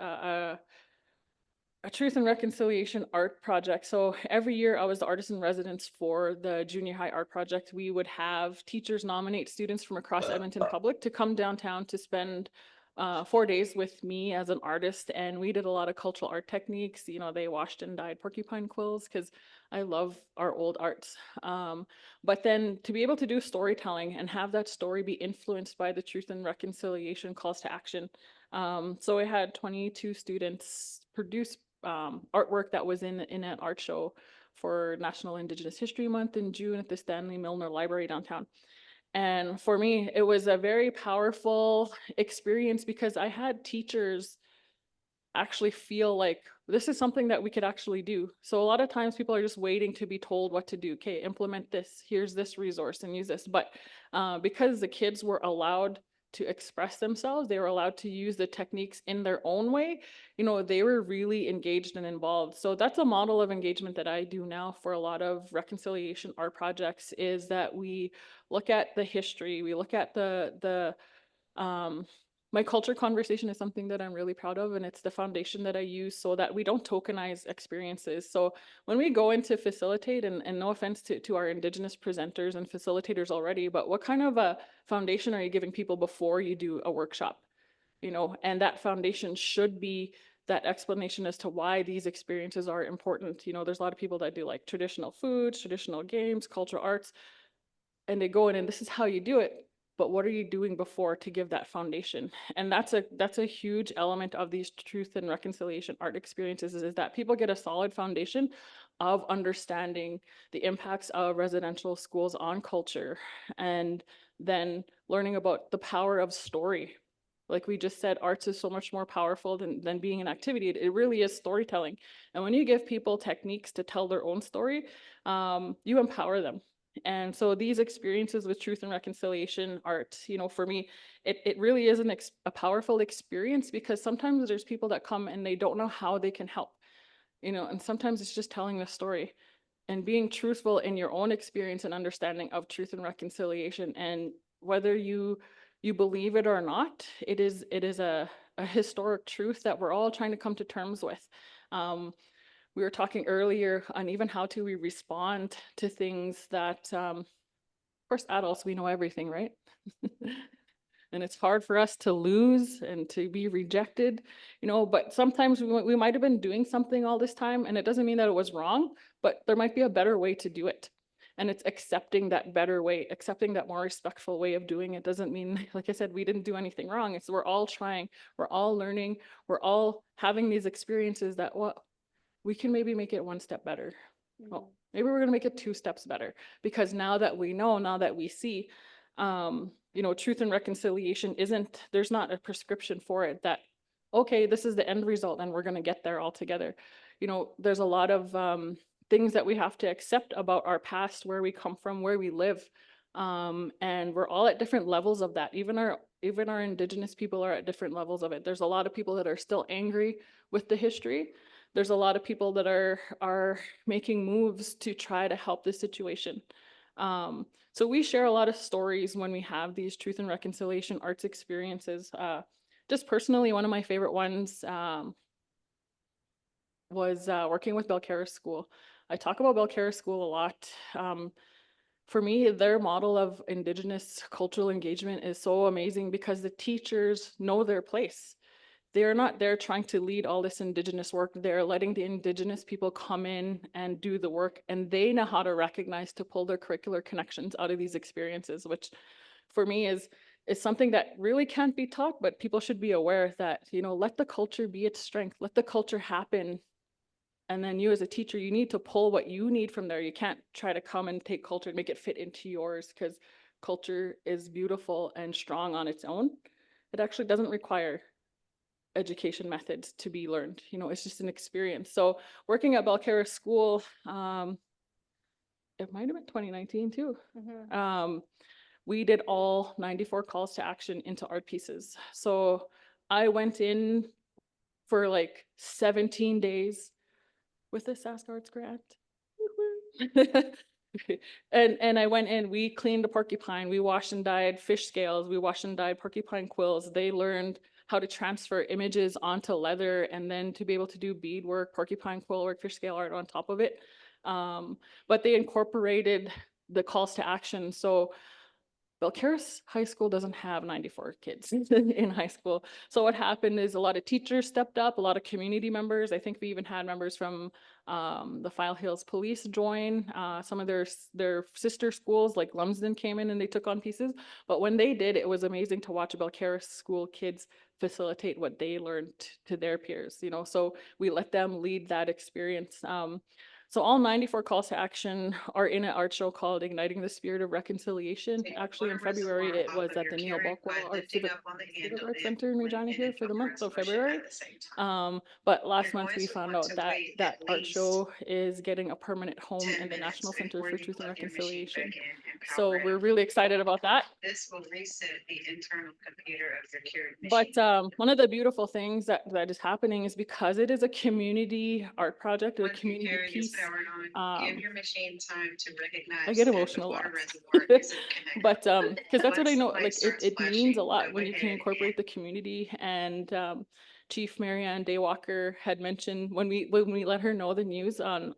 a truth and reconciliation art project. So every year I was the artist in residence for the junior high art project. We would have teachers nominate students from across Edmonton Public to come downtown to spend 4 days with me as an artist. And we did a lot of cultural art techniques. You know, they washed and dyed porcupine quills because I love our old arts. But then to be able to do storytelling and have that story be influenced by the truth and reconciliation calls to action. So I had 22 students produce artwork that was in an art show for National Indigenous History Month in June at the Stanley Milner Library downtown. And for me, it was a very powerful experience because I had teachers actually feel like this is something that we could actually do. So a lot of times people are just waiting to be told what to do. Okay, implement this, here's this resource and use this. But because the kids were allowed to express themselves, they were allowed to use the techniques in their own way, you know, they were really engaged and involved. So that's a model of engagement that I do now for a lot of reconciliation art projects, is that we look at the history, we look at um, my culture conversation is something that I'm really proud of, and it's the foundation that I use so that we don't tokenize experiences. So when we go in to facilitate, and no offense to our Indigenous presenters and facilitators already, but what kind of a foundation are you giving people before you do a workshop? You know, and that foundation should be that explanation as to why these experiences are important. You know, there's a lot of people that do like traditional foods, traditional games, cultural arts, and they go in and this is how you do it, but what are you doing before to give that foundation? And that's a huge element of these truth and reconciliation art experiences, is that people get a solid foundation of understanding the impacts of residential schools on culture, and then learning about the power of story. Like we just said, arts is so much more powerful than being an activity. It really is storytelling. And when you give people techniques to tell their own story, you empower them. And so these experiences with truth and reconciliation art, you know, for me, it really is a powerful experience, because sometimes there's people that come and they don't know how they can help, you know, and sometimes it's just telling the story and being truthful in your own experience and understanding of truth and reconciliation. And whether you believe it or not, it is a historic truth that we're all trying to come to terms with. we were talking earlier on even how do we respond to things that, of course, adults, we know everything, right? And it's hard for us to lose and to be rejected, but sometimes we might have been doing something all this time, and it doesn't mean that it was wrong, but there might be a better way to do it. And it's accepting that better way, accepting that more respectful way of doing it. Doesn't mean, like I said, we didn't do anything wrong. It's we're all trying, we're all learning, we're all having these experiences that, well, we can maybe make it one step better. Well, maybe we're gonna make it 2 steps better, because now that we know, now that we see, truth and reconciliation there's not a prescription for it that, okay, this is the end result and we're gonna get there all together. There's a lot of things that we have to accept about our past, where we come from, where we live. And we're all at different levels of that. Even our Indigenous people are at different levels of it. There's a lot of people that are still angry with the history. There's a lot of people that are making moves to try to help this situation. So we share a lot of stories when we have these truth and reconciliation arts experiences. Just personally, one of my favorite ones was working with Belcarra School. I talk about Belcarra School a lot. For me, their model of Indigenous cultural engagement is so amazing because the teachers know their place. They're not there trying to lead all this Indigenous work. They're letting the Indigenous people come in and do the work, and they know how to recognize, to pull their curricular connections out of these experiences, which for me is something that really can't be taught, but people should be aware that, let the culture be its strength, let the culture happen. And then you as a teacher, you need to pull what you need from there. You can't try to come and take culture and make it fit into yours, because culture is beautiful and strong on its own. It actually doesn't require education methods to be learned. It's just an experience. So working at Belcarra School, it might have been 2019 too. We did all 94 calls to action into art pieces. So I went in for like 17 days with the Sask Arts grant. And I went in, we cleaned the porcupine, we washed and dyed fish scales, we washed and dyed porcupine quills. They learned how to transfer images onto leather, and then to be able to do beadwork, porcupine quill work, fish scale art on top of it. But they incorporated the calls to action. So Belcarra High School doesn't have 94 kids in high school. So what happened is a lot of teachers stepped up, a lot of community members. I think we even had members from the File Hills Police join. Some of their sister schools like Lumsden came in and they took on pieces. But when they did, it was amazing to watch Belcarra School kids facilitate what they learned to their peers. So we let them lead that experience. So all 94 calls to action are in an art show called Igniting the Spirit of Reconciliation. Actually, in February, it was at the Neil Balkwell Civic Arts Center in Regina here for the month of February. But last month we found out that that art show is getting a permanent home in the National Center for Truth and Reconciliation. So we're really excited about that. This will reset the internal computer of your cured But machine. one of the beautiful things that is happening is because it is a community art project or a Once your community carrier is piece. powered on, give your machine time to recognize I get that the emotional a water lot. reservoir isn't connected. But because that's what I Once know, light like starts it means a flashing, lot go when you can ahead incorporate the community. And Chief Marianne Daywalker had mentioned when we let her know the news on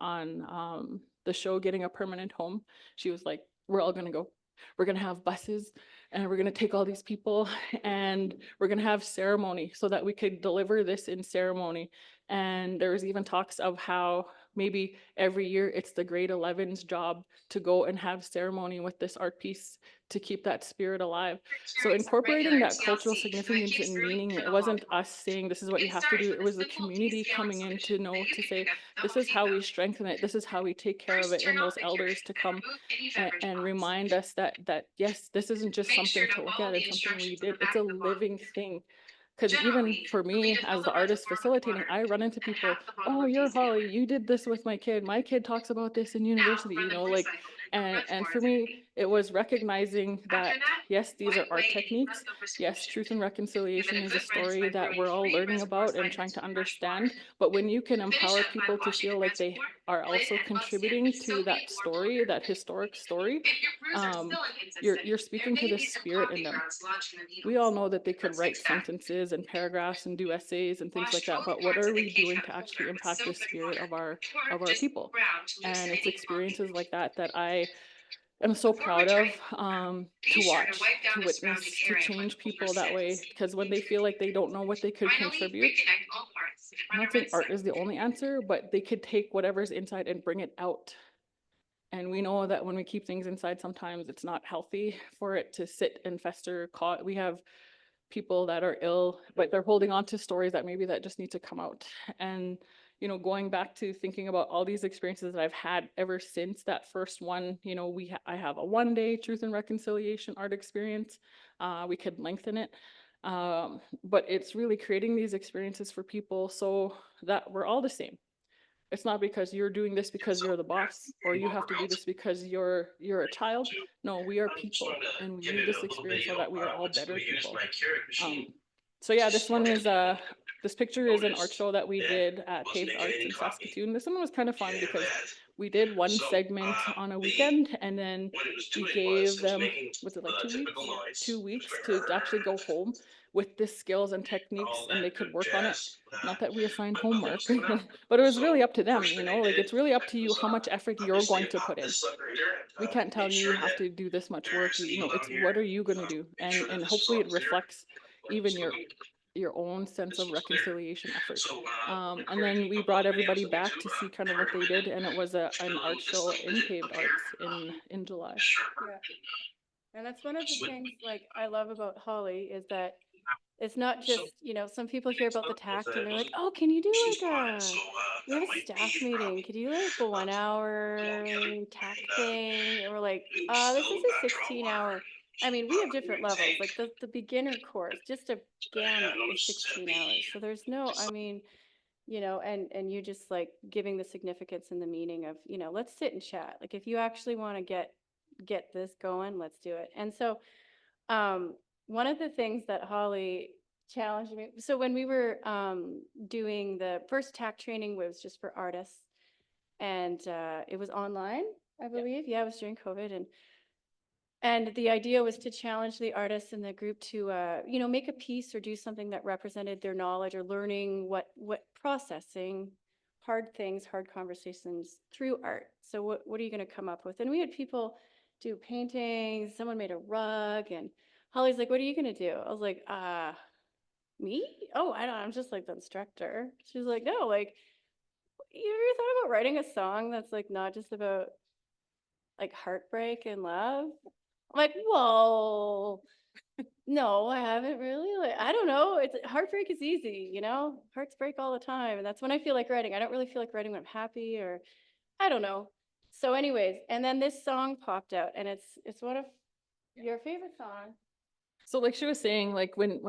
the show getting a permanent home, she was like, we're all gonna go. We're gonna have buses and we're gonna take all these people and we're gonna have ceremony so that we could deliver this in ceremony. And there was even talks of how maybe every year it's the grade 11's job to go and have ceremony with this art piece to keep that spirit alive. So incorporating that cultural significance and meaning, it wasn't us saying this is what you have to do. It was the community coming in to know, to say, this is how we strengthen it. This is how we take care of it. And those elders to come and remind us that yes, this isn't just something to look at and something we did. It's a living thing. Because even for me as the artist facilitating, I run into people, oh, you're Holly, you did this with my kid. My kid talks about this in university, like, and for me, it was recognizing that, yes, these are art techniques. Yes, truth and reconciliation is a story that we're all learning about and trying to understand. But when you can empower people to feel like they are also contributing to that story, that historic story, you're speaking to the spirit in them. We all know that they could write sentences and paragraphs and do essays and things like that, but what are we doing to actually impact the spirit of our people? And it's experiences like that that I'm so proud of, to watch, to witness, to change people that way, because when they feel like they don't know what they could contribute, I'm not saying art is the only answer, but they could take whatever's inside and bring it out. And we know that when we keep things inside, sometimes it's not healthy for it to sit and fester. We have people that are ill, but they're holding on to stories that maybe that just need to come out. And going back to thinking about all these experiences that I've had ever since that first one, I have a 1-day truth and reconciliation art experience. We could lengthen it. But it's really creating these experiences for people so that we're all the same. It's not because you're doing this because you're the boss, or you have to do this because you're a child. No, we are people, and we need this experience so that we are all better people. So yeah, this one is this picture is an art show that we did at Paved Arts in Saskatoon. This one was kind of fun because we did one segment on a weekend, and then we gave them, was it like 2 weeks? 2 weeks to actually go home with the skills and techniques, and they could work on it. Not that we assigned homework, but it was really up to them, like it's really up to you how much effort you're going to put in. We can't tell you have to do this much work. It's what are you going to do? And hopefully it reflects even your own sense of reconciliation effort. And then we brought everybody back to see kind of what they did, and it was an art show in Paved Arts in July. Yeah. And that's one of the things like I love about Holly is that it's not just, some people hear about the tact and they're like, oh, can you do like we have a staff meeting. Could you like a 1 hour tact thing? And we're like, this is a 16-hour. I mean, we have different levels, like the beginner course, just a gamut is 16 hours. So there's no, I mean, and you just like giving the significance and the meaning of, let's sit and chat. Like if you actually want to get this going, let's do it. And so, one of the things that Holly challenged me, so when we were doing the first tact training was just for artists, and it was online, I believe. Yeah, it was during COVID, and the idea was to challenge the artists in the group to make a piece or do something that represented their knowledge or learning what processing hard things, hard conversations through art. So what are you going to come up with? And we had people do paintings, someone made a rug, and Holly's like, what are you going to do? I was like, me? Oh, I don't, I'm just like the instructor. She's like, no, like, you ever thought about writing a song that's like not just about like heartbreak and love? I'm like, whoa, no, I haven't really. Like, I don't know. It's heartbreak is easy, hearts break all the time. And that's when I feel like writing. I don't really feel like writing when I'm happy, or I don't know. So anyways, and then this song popped out, and it's one of your favorite songs. So like she was saying, like when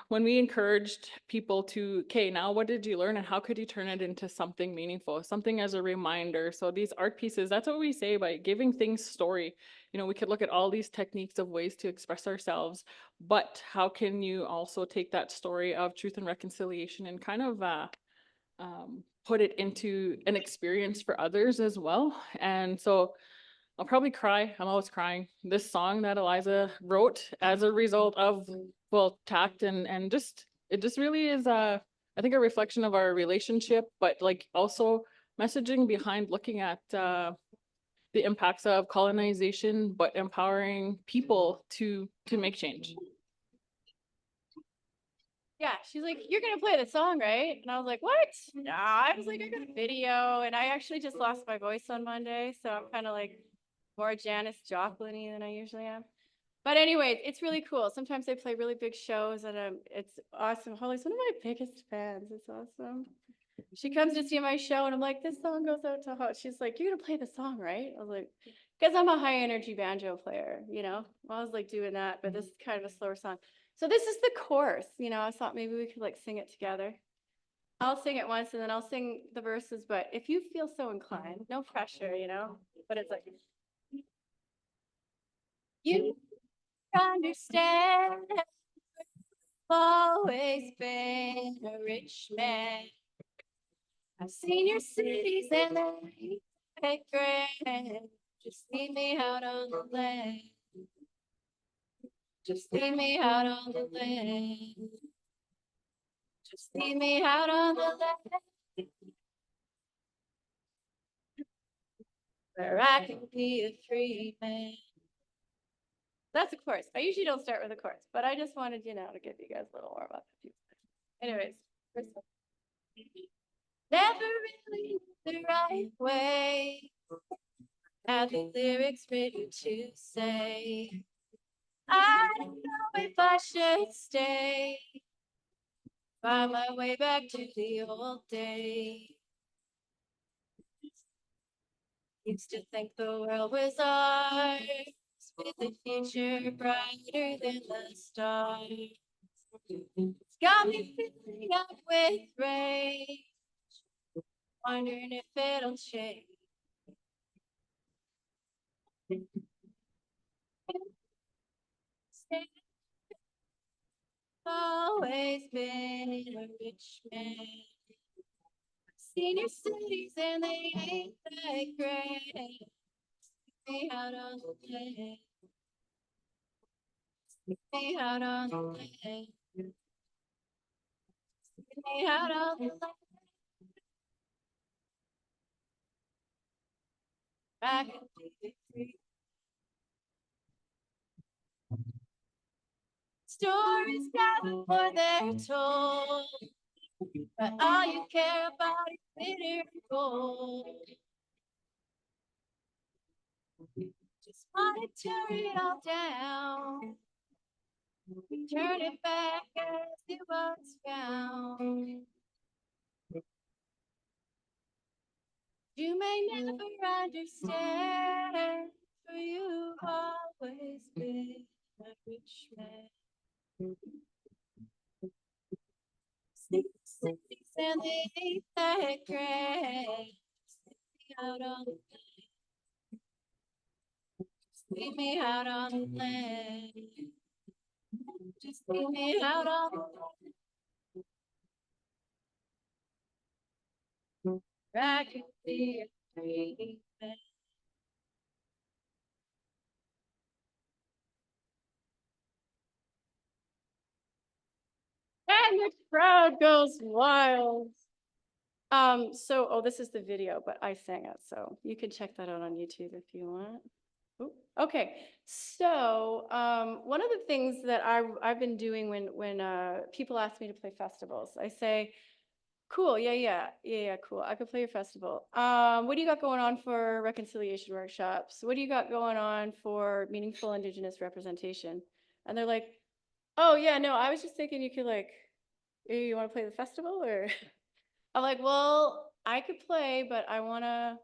we encouraged people to, okay, now what did you learn and how could you turn it into something meaningful, something as a reminder? So these art pieces, that's what we say by giving things story. We could look at all these techniques of ways to express ourselves, but how can you also take that story of truth and reconciliation and kind of put it into an experience for others as well? And so I'll probably cry. I'm always crying. This song that Eliza wrote as a result of, tact and just, it just really is, I think a reflection of our relationship, but like also messaging behind looking at the impacts of colonization, but empowering people to make change. Yeah, she's like, you're gonna play the song, right? And I was like, what? Nah, I was like, I got a video, and I actually just lost my voice on Monday, so I'm kind of like more Janis Joplin-y than I usually am. But anyways, it's really cool. Sometimes they play really big shows, and it's awesome. Holly's one of my biggest fans. It's awesome. She comes to see my show, and I'm like, this song goes out to Holly. She's like, you're gonna play the song, right? I was like, because I'm a high energy banjo player, I was like doing that, but this is kind of a slower song. So this is the chorus, I thought maybe we could like sing it together. I'll sing it once and then I'll sing the verses, but if you feel so inclined, no pressure, but it's like. You understand. I've always been a rich man. I've seen your cities and they ain't grand. Just leave me out on the land. Just leave me out on the land. Just leave me out on the land. Where I can be a free man. That's a chorus. I usually don't start with a chorus, but I just wanted, to give you guys a little more about the few. Anyways, first one. Never really the right way. Had the lyrics ready to say. I don't know if I should stay. Find my way back to the old days. Used to think the world was ours, with a future brighter than the stars. It's got me filling up with rage, wondering if it'll change. Always been a rich man. Seen your cities and they ain't that great. Stay out on the land. Stay out on the land. Stay out on the land. I can be free. Stories gather for they're told, but all you care about is glitter and gold. Just wanna tear it all down, turn it back as it was found. You may never understand, for you've always been a rich man. Cities and they ain't that great. Just leave me out on the land. Just leave me out on the land. Just leave me out on the land. I could be a free man. And the crowd goes wild. This is the video, but I sang it, so you can check that out on YouTube if you want. Ooh, okay, so one of the things that I've been doing when people ask me to play festivals, I say, cool, yeah, cool. I could play your festival. What do you got going on for reconciliation workshops? What do you got going on for meaningful Indigenous representation? And they're like, oh yeah, no, I was just thinking you could you want to play the festival or? I'm like, well, I could play, but I wanna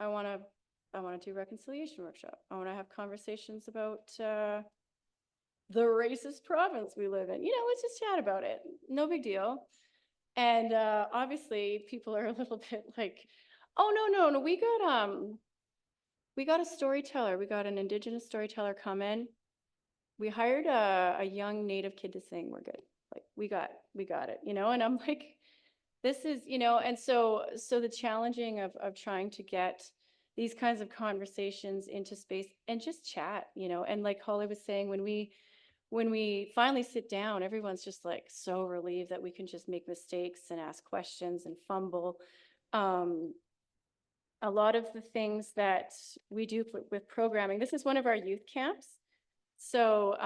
do reconciliation workshop. I wanna have conversations about the racist province we live in. Let's just chat about it. No big deal. And obviously people are a little bit like, oh no, we got a storyteller. We got an Indigenous storyteller come in. We hired a young Native kid to sing. We're good. Like we got it, and I'm like, this is, and so the challenging of trying to get these kinds of conversations into space and just chat, and like Holly was saying, when we finally sit down, everyone's just like so relieved that we can just make mistakes and ask questions and fumble. A lot of the things that we do with programming, this is one of our youth camps. So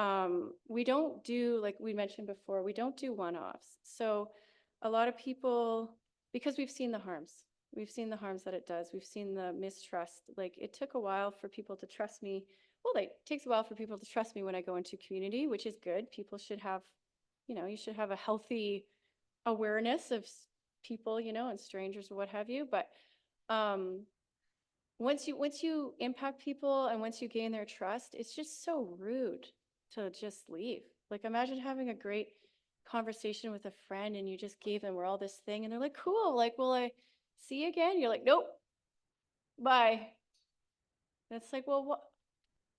we don't do, like we mentioned before, we don't do one-offs. So a lot of people, because we've seen the harms that it does. We've seen the mistrust. Like it took a while for people to trust me. Well, it takes a while for people to trust me when I go into community, which is good. People should have, you should have a healthy awareness of people, and strangers or what have you. But once you impact people and once you gain their trust, it's just so rude to just leave. Like imagine having a great conversation with a friend and you just gave them all this thing and they're like, cool, like, will I see you again? You're like, nope, bye. And it's like, well, what?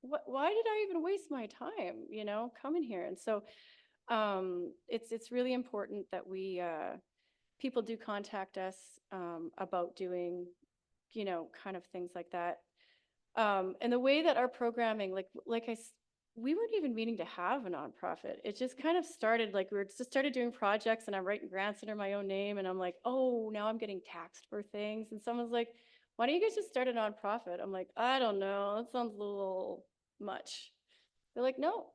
why did I even waste my time, coming here? And so it's really important that we people do contact us about doing, kind of things like that. And the way that our programming, we weren't even meaning to have a nonprofit. It just kind of started, like we just started doing projects and I'm writing grants under my own name. And I'm like, oh, now I'm getting taxed for things. And someone's like, why don't you guys just start a nonprofit? I'm like, I don't know. That sounds a little much. They're like, no,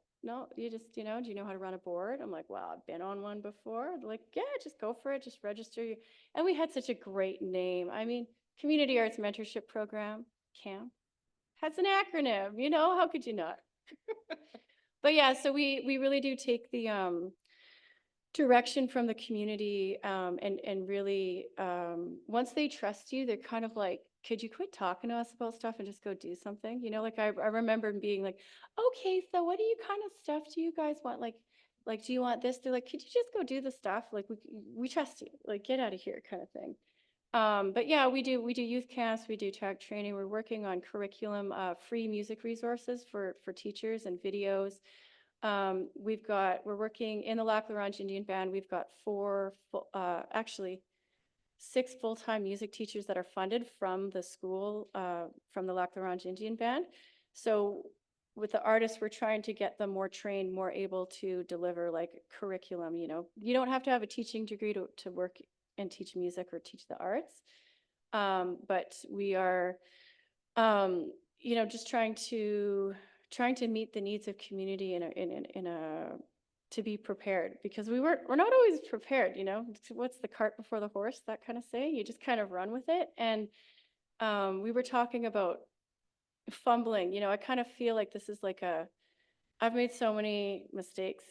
you just, do you know how to run a board? I'm like, well, I've been on one before. They're like, yeah, just go for it. Just register you. And we had such a great name. I mean, Community Arts Mentorship Program, CAM. That's an acronym, how could you not? But yeah, so we really do take the direction from the community, and really once they trust you, they're kind of like, could you quit talking to us about stuff and just go do something? Like I remember being like, okay, so what do you kind of stuff do you guys want? Like, do you want this? They're like, could you just go do the stuff? Like, we trust you, like, get out of here kind of thing. But yeah, we do youth camps, we do track training. We're working on curriculum, free music resources for teachers and videos. We're working in the Lac La Ronge Indian Band. We've got actually 6 full-time music teachers that are funded from the school, from the Lac La Ronge Indian Band. So with the artists, we're trying to get them more trained, more able to deliver like curriculum. You don't have to have a teaching degree to work and teach music or teach the arts. But we are, just trying to meet the needs of community to be prepared, because we're not always prepared. What's the cart before the horse, that kind of say. You just kind of run with it. And we were talking about fumbling. I kind of feel like this is like I've made so many mistakes.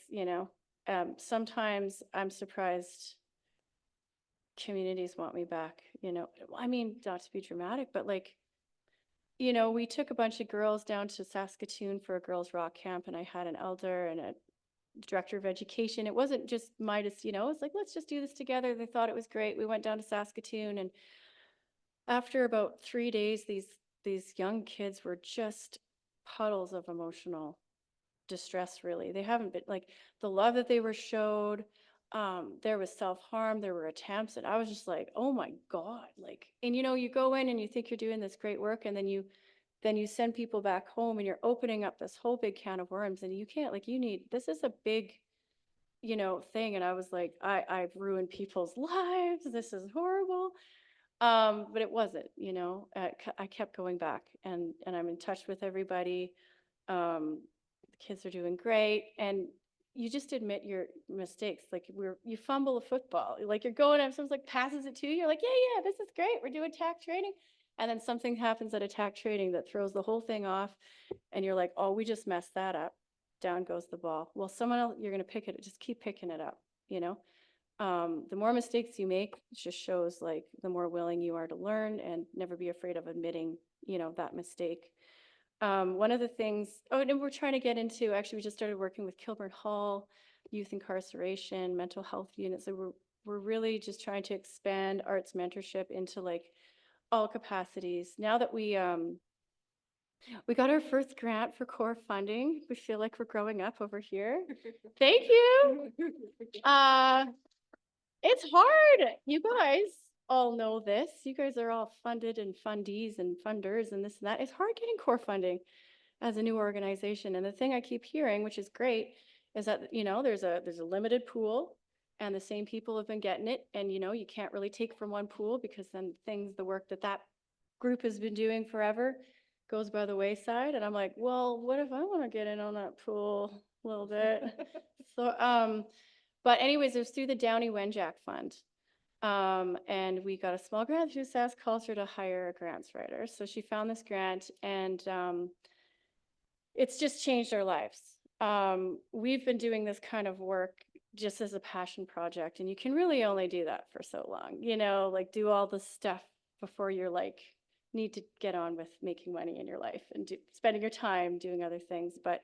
Sometimes I'm surprised communities want me back. I mean, not to be dramatic, but like, we took a bunch of girls down to Saskatchewan for a girls' rock camp, and I had an elder and a director of education. It wasn't just it's like, let's just do this together. They thought it was great. We went down to Saskatoon, and after about 3 days, these young kids were just puddles of emotional distress, really. They haven't been, like, the love that they were showed. There was self-harm, there were attempts, and I was just like, oh my God. Like, and you go in and you think you're doing this great work, and then you send people back home, and you're opening up this whole big can of worms, and you can't, like, this is a big, thing. And I was like, I've ruined people's lives. This is horrible. But it wasn't, I kept going back, and I'm in touch with everybody. The kids are doing great. And you just admit your mistakes. Like, you fumble a football, like you're going up, someone's like passes it to you. You're like, yeah, this is great. We're doing TAC training. And then something happens at TAC training that throws the whole thing off. And you're like, oh, we just messed that up. Down goes the ball. Well, someone else, you're going to pick it. Just keep picking it up, the more mistakes you make, it just shows like the more willing you are to learn, and never be afraid of admitting, that mistake. One of the things, and we're trying to get into, actually, we just started working with Kilburn Hall, youth incarceration, mental health units. So we're really just trying to expand arts mentorship into like all capacities. Now that we got our first grant for core funding, we feel like we're growing up over here. Thank you. It's hard. You guys all know this. You guys are all funded and fundees and funders and this and that. It's hard getting core funding as a new organization. And the thing I keep hearing, which is great, is that, there's a limited pool, and the same people have been getting it. And, you can't really take from one pool, because then the work that group has been doing forever goes by the wayside. And I'm like, well, what if I want to get in on that pool a little bit? So, but anyways, it was through the Downey Wenjack Fund. And we got a small grant through SaskCulture to hire a grants writer. So she found this grant, and it's just changed our lives. We've been doing this kind of work just as a passion project, and you can really only do that for so long, like do all the stuff before you're like, need to get on with making money in your life and spending your time doing other things. But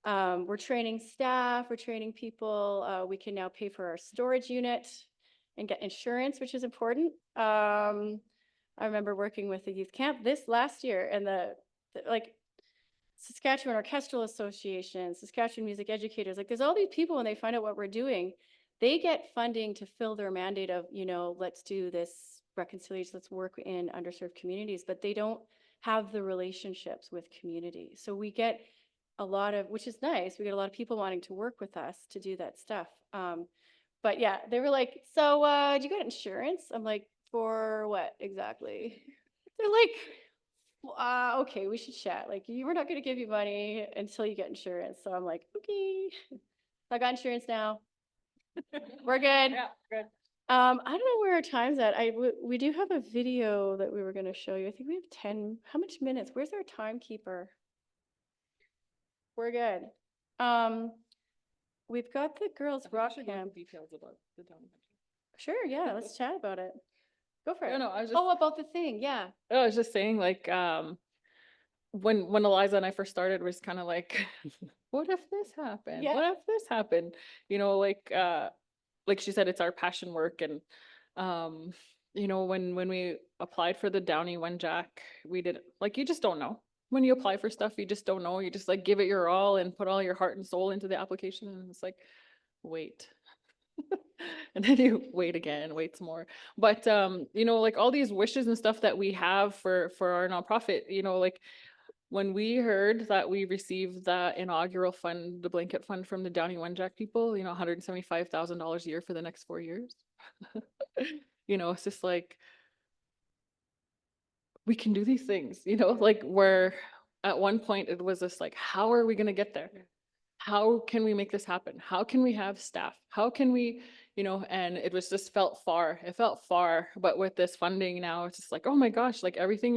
we're training staff, we're training people. We can now pay for our storage unit and get insurance, which is important. I remember working with the youth camp this last year, and Saskatchewan Orchestral Association, Saskatchewan Music Educators, like there's all these people when they find out what we're doing, they get funding to fill their mandate of, you know, let's do this reconciliation, let's work in underserved communities, but they don't have the relationships with community. So we get a lot of, which is nice, we get a lot of people wanting to work with us to do that stuff. But yeah, they were like, so do you got insurance? I'm like, for what exactly? They're like, okay, we should chat. Like, you were not going to give you money until you get insurance. So I'm like, okay, I got insurance now. We're good. Yeah, good. I don't know where our time's at. We do have a video that we were going to show you. I think we have 10. How much minutes? Where's our timekeeper? We're good. We've got the girls rock camp. Details about the town. Sure, yeah, let's chat about it. Go for it. No, I was just. Oh, about the thing, yeah. I was just saying, like, when Eliza and I first started, was kind of like, what if this happened? Yeah. What if this happened? You know, like she said, it's our passion work, and you know, when we applied for the Downey Wenjack, we did, like, you just don't know. When you apply for stuff, you just don't know. You just like give it your all and put all your heart and soul into the application, and it's like, wait. And then you wait again, wait some more. But you know, like all these wishes and stuff that we have for our nonprofit, you know, like when we heard that we received the inaugural fund, the blanket fund from the Downey Wenjack people, you know, $175,000 a year for the next 4 years. You know, it's just like, we can do these things, you know, like where at one point it was just like, how are we going to get there? How can we make this happen? How can we have staff? How can we, you know, and it was just felt far. It felt far, but with this funding now, it's just like, oh my gosh, like everything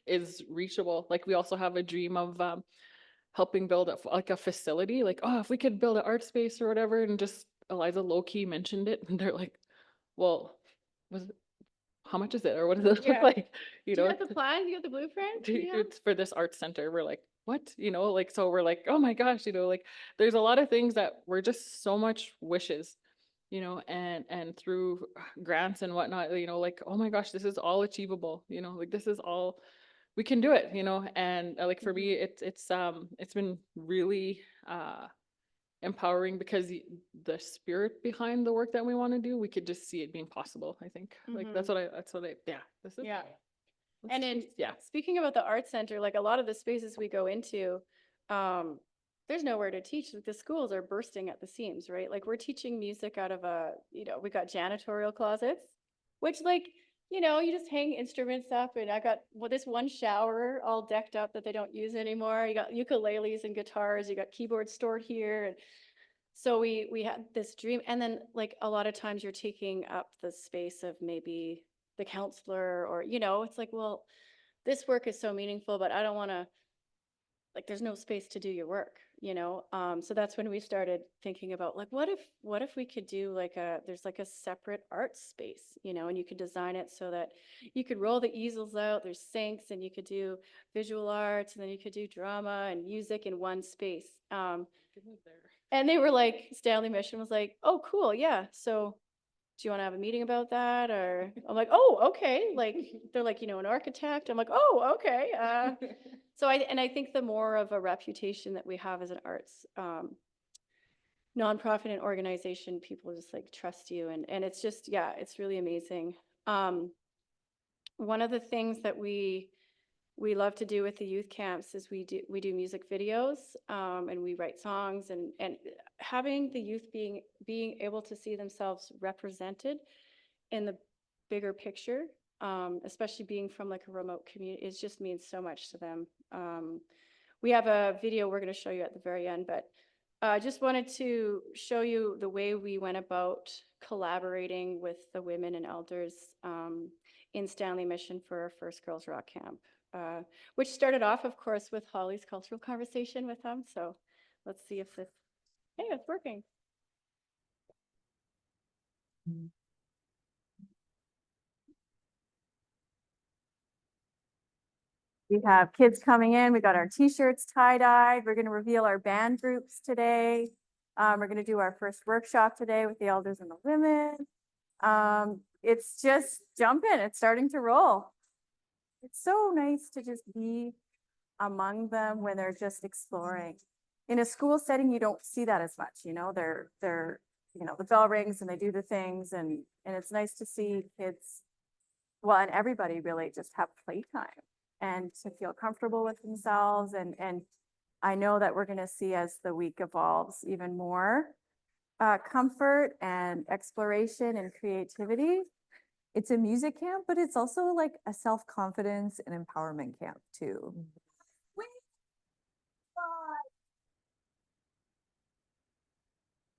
is reachable. Like we also have a dream of helping build like a facility, like, oh, if we could build an art space or whatever. And just Eliza low-key mentioned it, and they're like, well, how much is it, or what does it Yeah. look like? You Do know, you got the plan? You got the blueprint? Yeah. it's for this art center. We're like, what? You know, like, so we're like, oh my gosh, you know, like there's a lot of things that we're just so much wishes, you know, and through grants and whatnot, you know, like, oh my gosh, this is all achievable, you know, like this is all, we can do it, you know. And like for me, it's been really empowering, because the spirit behind the work that we want to do, we could just see it being possible. I think like that's what I yeah, this is, Yeah. let's And in just- yeah, speaking about the art center, like a lot of the spaces we go into, there's nowhere to teach. Like the schools are bursting at the seams, right? Like we're teaching music out of you know, we got janitorial closets, which like, you know, you just hang instruments up, and I got this one shower all decked up that they don't use anymore. You got ukuleles and guitars, you got keyboards stored here. And so we had this dream. And then like a lot of times you're taking up the space of maybe the counselor, or, you know, it's like, well, this work is so meaningful, but I don't want to, like, there's no space to do your work, you know? So that's when we started thinking about like, what if we could do like there's like a separate art space, you know, and you could design it so that you could roll the easels out, there's sinks, and you could do visual arts, and then you could do drama and music in one space. And they were like, Stanley Mission was like, oh, cool. Yeah. So do you want to have a meeting about that? Or I'm like, oh, okay. Like, they're like, you know, an architect. I'm like, oh, okay. So I think the more of a reputation that we have as an arts nonprofit and organization, people just like trust you. And it's just, yeah, it's really amazing. One of the things that we love to do with the youth camps is we do music videos, and we write songs, and having the youth being able to see themselves represented in the bigger picture, especially being from like a remote community, it just means so much to them. We have a video we're going to show you at the very end, but I just wanted to show you the way we went about collaborating with the women and elders in Stanley Mission for our first Girls Rock Camp. Which started off, of course, with Holly's cultural conversation with them. So let's see if this, hey, it's working. We have kids coming in. We got our t-shirts tie-dyed. We're going to reveal our band groups today. We're going to do our first workshop today with the elders and the women. It's just jump in. It's starting to roll. It's so nice to just be among them when they're just exploring. In a school setting, you don't see that as much, you know, the bell rings and they do the things and it's nice to see kids, well, and everybody really just have playtime and to feel comfortable with themselves. And I know that we're going to see as the week evolves even more comfort and exploration and creativity. It's a music camp, but it's also like a self-confidence and empowerment camp too.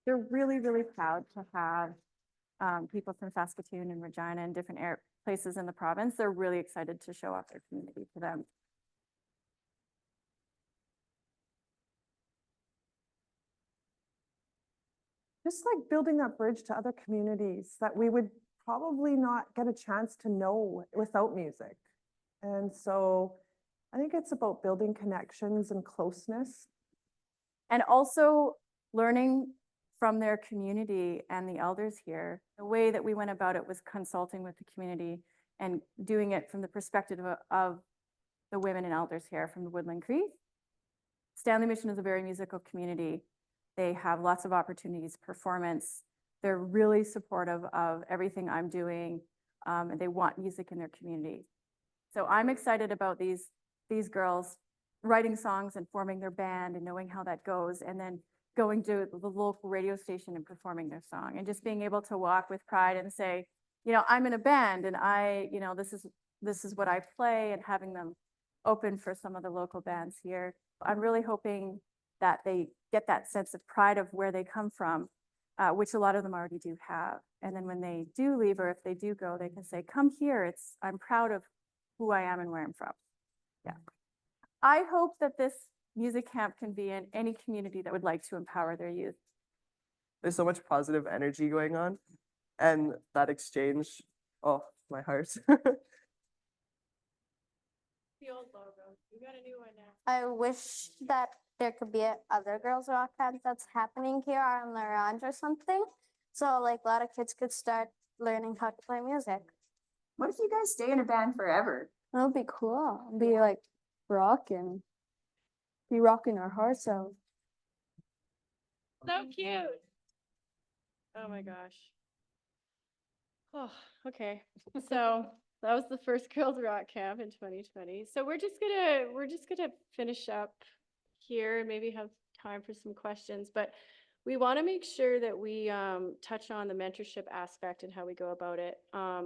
They're really, really proud to have people from Saskatoon and Regina and different places in the province. They're really excited to show off their community to them. Just like building that bridge to other communities that we would probably not get a chance to know without music. And so I think it's about building connections and closeness. And also learning from their community and the elders here. The way that we went about it was consulting with the community and doing it from the perspective of the women and elders here from the Woodland Cree. Stanley Mission is a very musical community. They have lots of opportunities, performance. They're really supportive of everything I'm doing, and they want music in their community. So I'm excited about these girls writing songs and forming their band and knowing how that goes, and then going to the local radio station and performing their song, and just being able to walk with pride and say, you know, I'm in a band and this is what I play, and having them open for some of the local bands here. I'm really hoping that they get that sense of pride of where they come from, which a lot of them already do have. And then when they do leave, or if they do go, they can say, come here, I'm proud of who I am and where I'm from. Yeah. I hope that this music camp can be in any community that would like to empower their youth. There's so much positive energy going on, and that exchange, oh, my heart. The old logo, you got a new one now. I wish that there could be other girls rock band that's happening here on the ranch or something. So like a lot of kids could start learning how to play music. What if you guys stay in a band forever? That would be cool. Be like rocking. Be rocking our hearts out. So cute. Oh my gosh. Oh, okay. So that was the first Girls Rock Camp in 2020. So we're just gonna finish up here and maybe have time for some questions, but we want to make sure that we touch on the mentorship aspect and how we go about it. I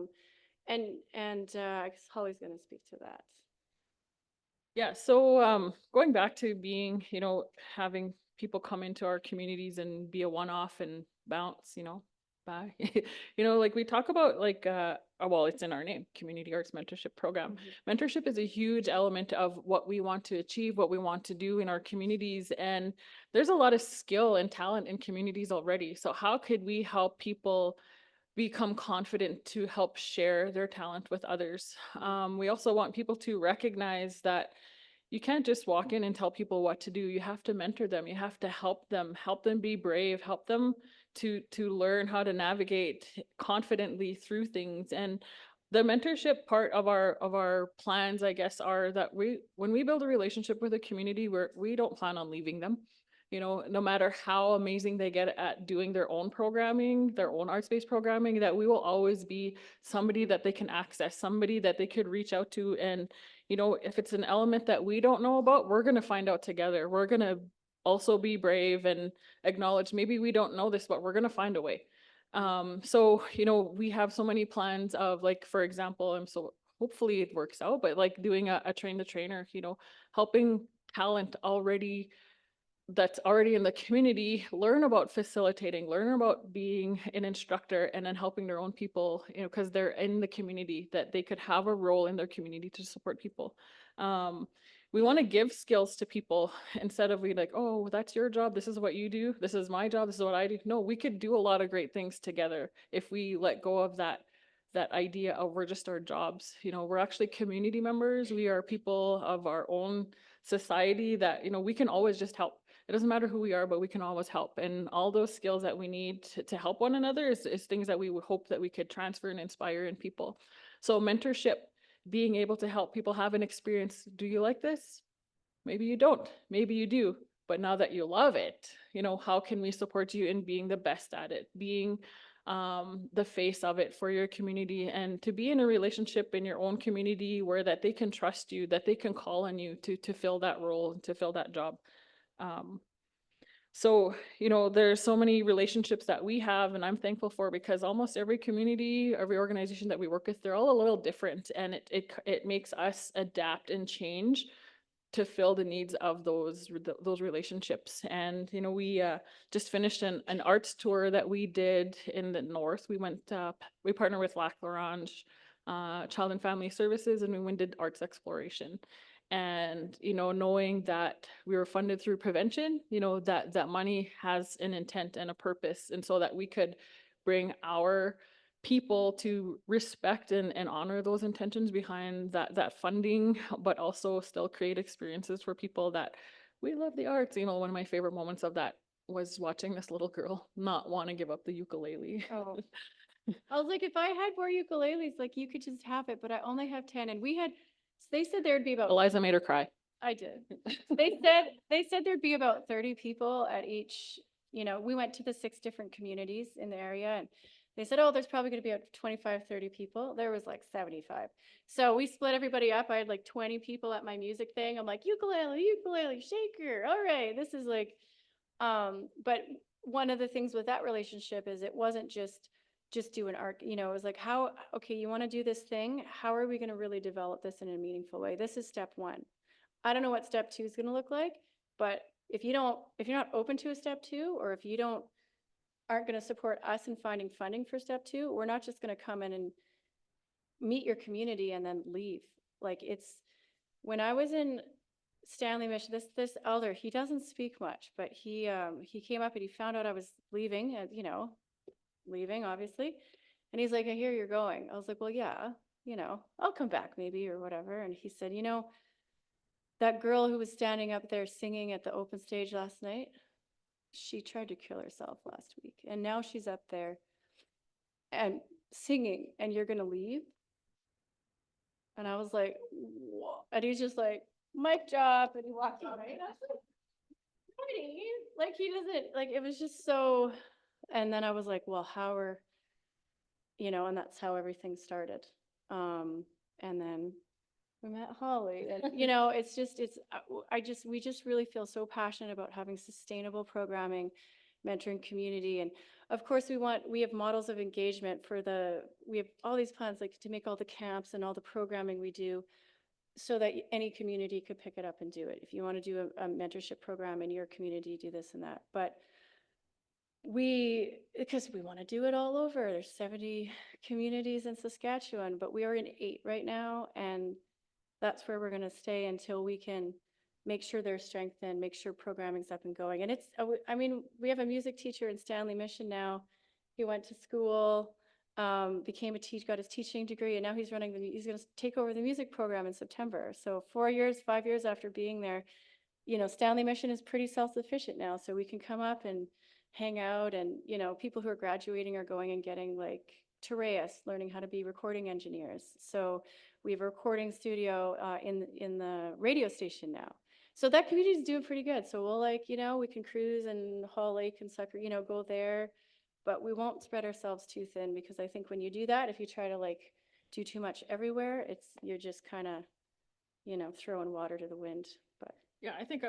guess Holly's going to speak to that. Yeah, so going back to being, having people come into our communities and be a one-off and bounce, bye. Like we talk about well, it's in our name, Community Arts Mentorship Program. Mm-hmm. Mentorship is a huge element of what we want to achieve, what we want to do in our communities. And there's a lot of skill and talent in communities already. So how could we help people become confident to help share their talent with others? We also want people to recognize that you can't just walk in and tell people what to do. You have to mentor them. You have to help them be brave, help them to learn how to navigate confidently through things. And the mentorship part of our plans, I guess, are that when we build a relationship with a community, we don't plan on leaving them. No matter how amazing they get at doing their own programming, their own arts-based programming, that we will always be somebody that they can access, somebody that they could reach out to. And, if it's an element that we don't know about, we're going to find out together. We're going to also be brave and acknowledge maybe we don't know this, but we're going to find a way. So, we have so many plans of, like, for example, so hopefully it works out, but like doing a train the trainer, helping talent that's already in the community learn about facilitating, learn about being an instructor, and then helping their own people, because they're in the community, that they could have a role in their community to support people. We want to give skills to people instead of we like, oh, that's your job, this is what you do, this is my job, this is what I do. No, we could do a lot of great things together if we let go of that idea of we're just our jobs. We're actually community members. We are people of our own society that, we can always just help. It doesn't matter who we are, but we can always help. And all those skills that we need to help one another is things that we would hope that we could transfer and inspire in people. So mentorship, being able to help people have an experience. Do you like this? maybe you don't, maybe you do. But now that you love it, how can we support you in being the best at it, being the face of it for your community, and to be in a relationship in your own community where that they can trust you, that they can call on you to fill that role, to fill that job. So, there's so many relationships that we have, and I'm thankful for, because almost every community, every organization that we work with, they're all a little different, and it makes us adapt and change to fill the needs of those relationships. And, we just finished an arts tour that we did in the north. We went, we partnered with Lac La Range, Child and Family Services, and we went did arts exploration. And, knowing that we were funded through prevention, that money has an intent and a purpose. And so that we could bring our people to respect and honor those intentions behind that funding, but also still create experiences for people that we love the arts. One of my favorite moments of that was watching this little girl not want to give up the ukulele. Oh. I was like, if I had more ukuleles, like you could just have it, but I only have 10. And they said there'd be about, Eliza made her cry. I did. They said there'd be about 30 people at each, we went to the 6 different communities in the area, and they said, oh, there's probably going to be about 25, 30 people. There was like 75. So we split everybody up. I had like 20 people at my music thing. I'm like, ukulele, shaker. All right. This is like, but one of the things with that relationship is it wasn't just do an art, it was like, okay, you want to do this thing. How are we going to really develop this in a meaningful way? This is step 1. I don't know what step 2 is going to look like, but if you're not open to a step 2, or if you aren't going to support us in finding funding for step 2, we're not just going to come in and meet your community and then leave. Like, when I was in Stanley Mission, this elder, he doesn't speak much, but he came up and he found out I was leaving, leaving obviously. And he's like, I hear you're going. I was like, well, yeah, I'll come back maybe or whatever. And he said, that girl who was standing up there singing at the open stage last night, she tried to kill herself last week. And now she's up there and singing, and you're going to leave? And I was like, whoa. And he's just like, mic drop. And he walked away. And I was like, he doesn't, like, it was just so. And then I was like, well, and that's how everything started. And then we met Holly, and we just really feel so passionate about having sustainable programming, mentoring community. And of course we have models of engagement we have all these plans, like to make all the camps and all the programming we do so that any community could pick it up and do it. If you want to do a mentorship program in your community, do this and that. But because we want to do it all over. There's 70 communities in Saskatchewan, but we are in 8 right now, and that's where we're going to stay until we can make sure they're strengthened, make sure programming's up and going. And we have a music teacher in Stanley Mission now. He went to school, got his teaching degree, and now he's going to take over the music program in September. So 5 years after being there, Stanley Mission is pretty self-sufficient now, so we can come up and hang out. And people who are graduating are going and getting like Tereus, learning how to be recording engineers. So we have a recording studio in the radio station now. So that community is doing pretty good. So we'll we can cruise and Hall Lake and Sucker, go there, but we won't spread ourselves too thin, because I think when you do that, if you try to do too much everywhere, you're just kind of, throwing water to the wind. But yeah, I think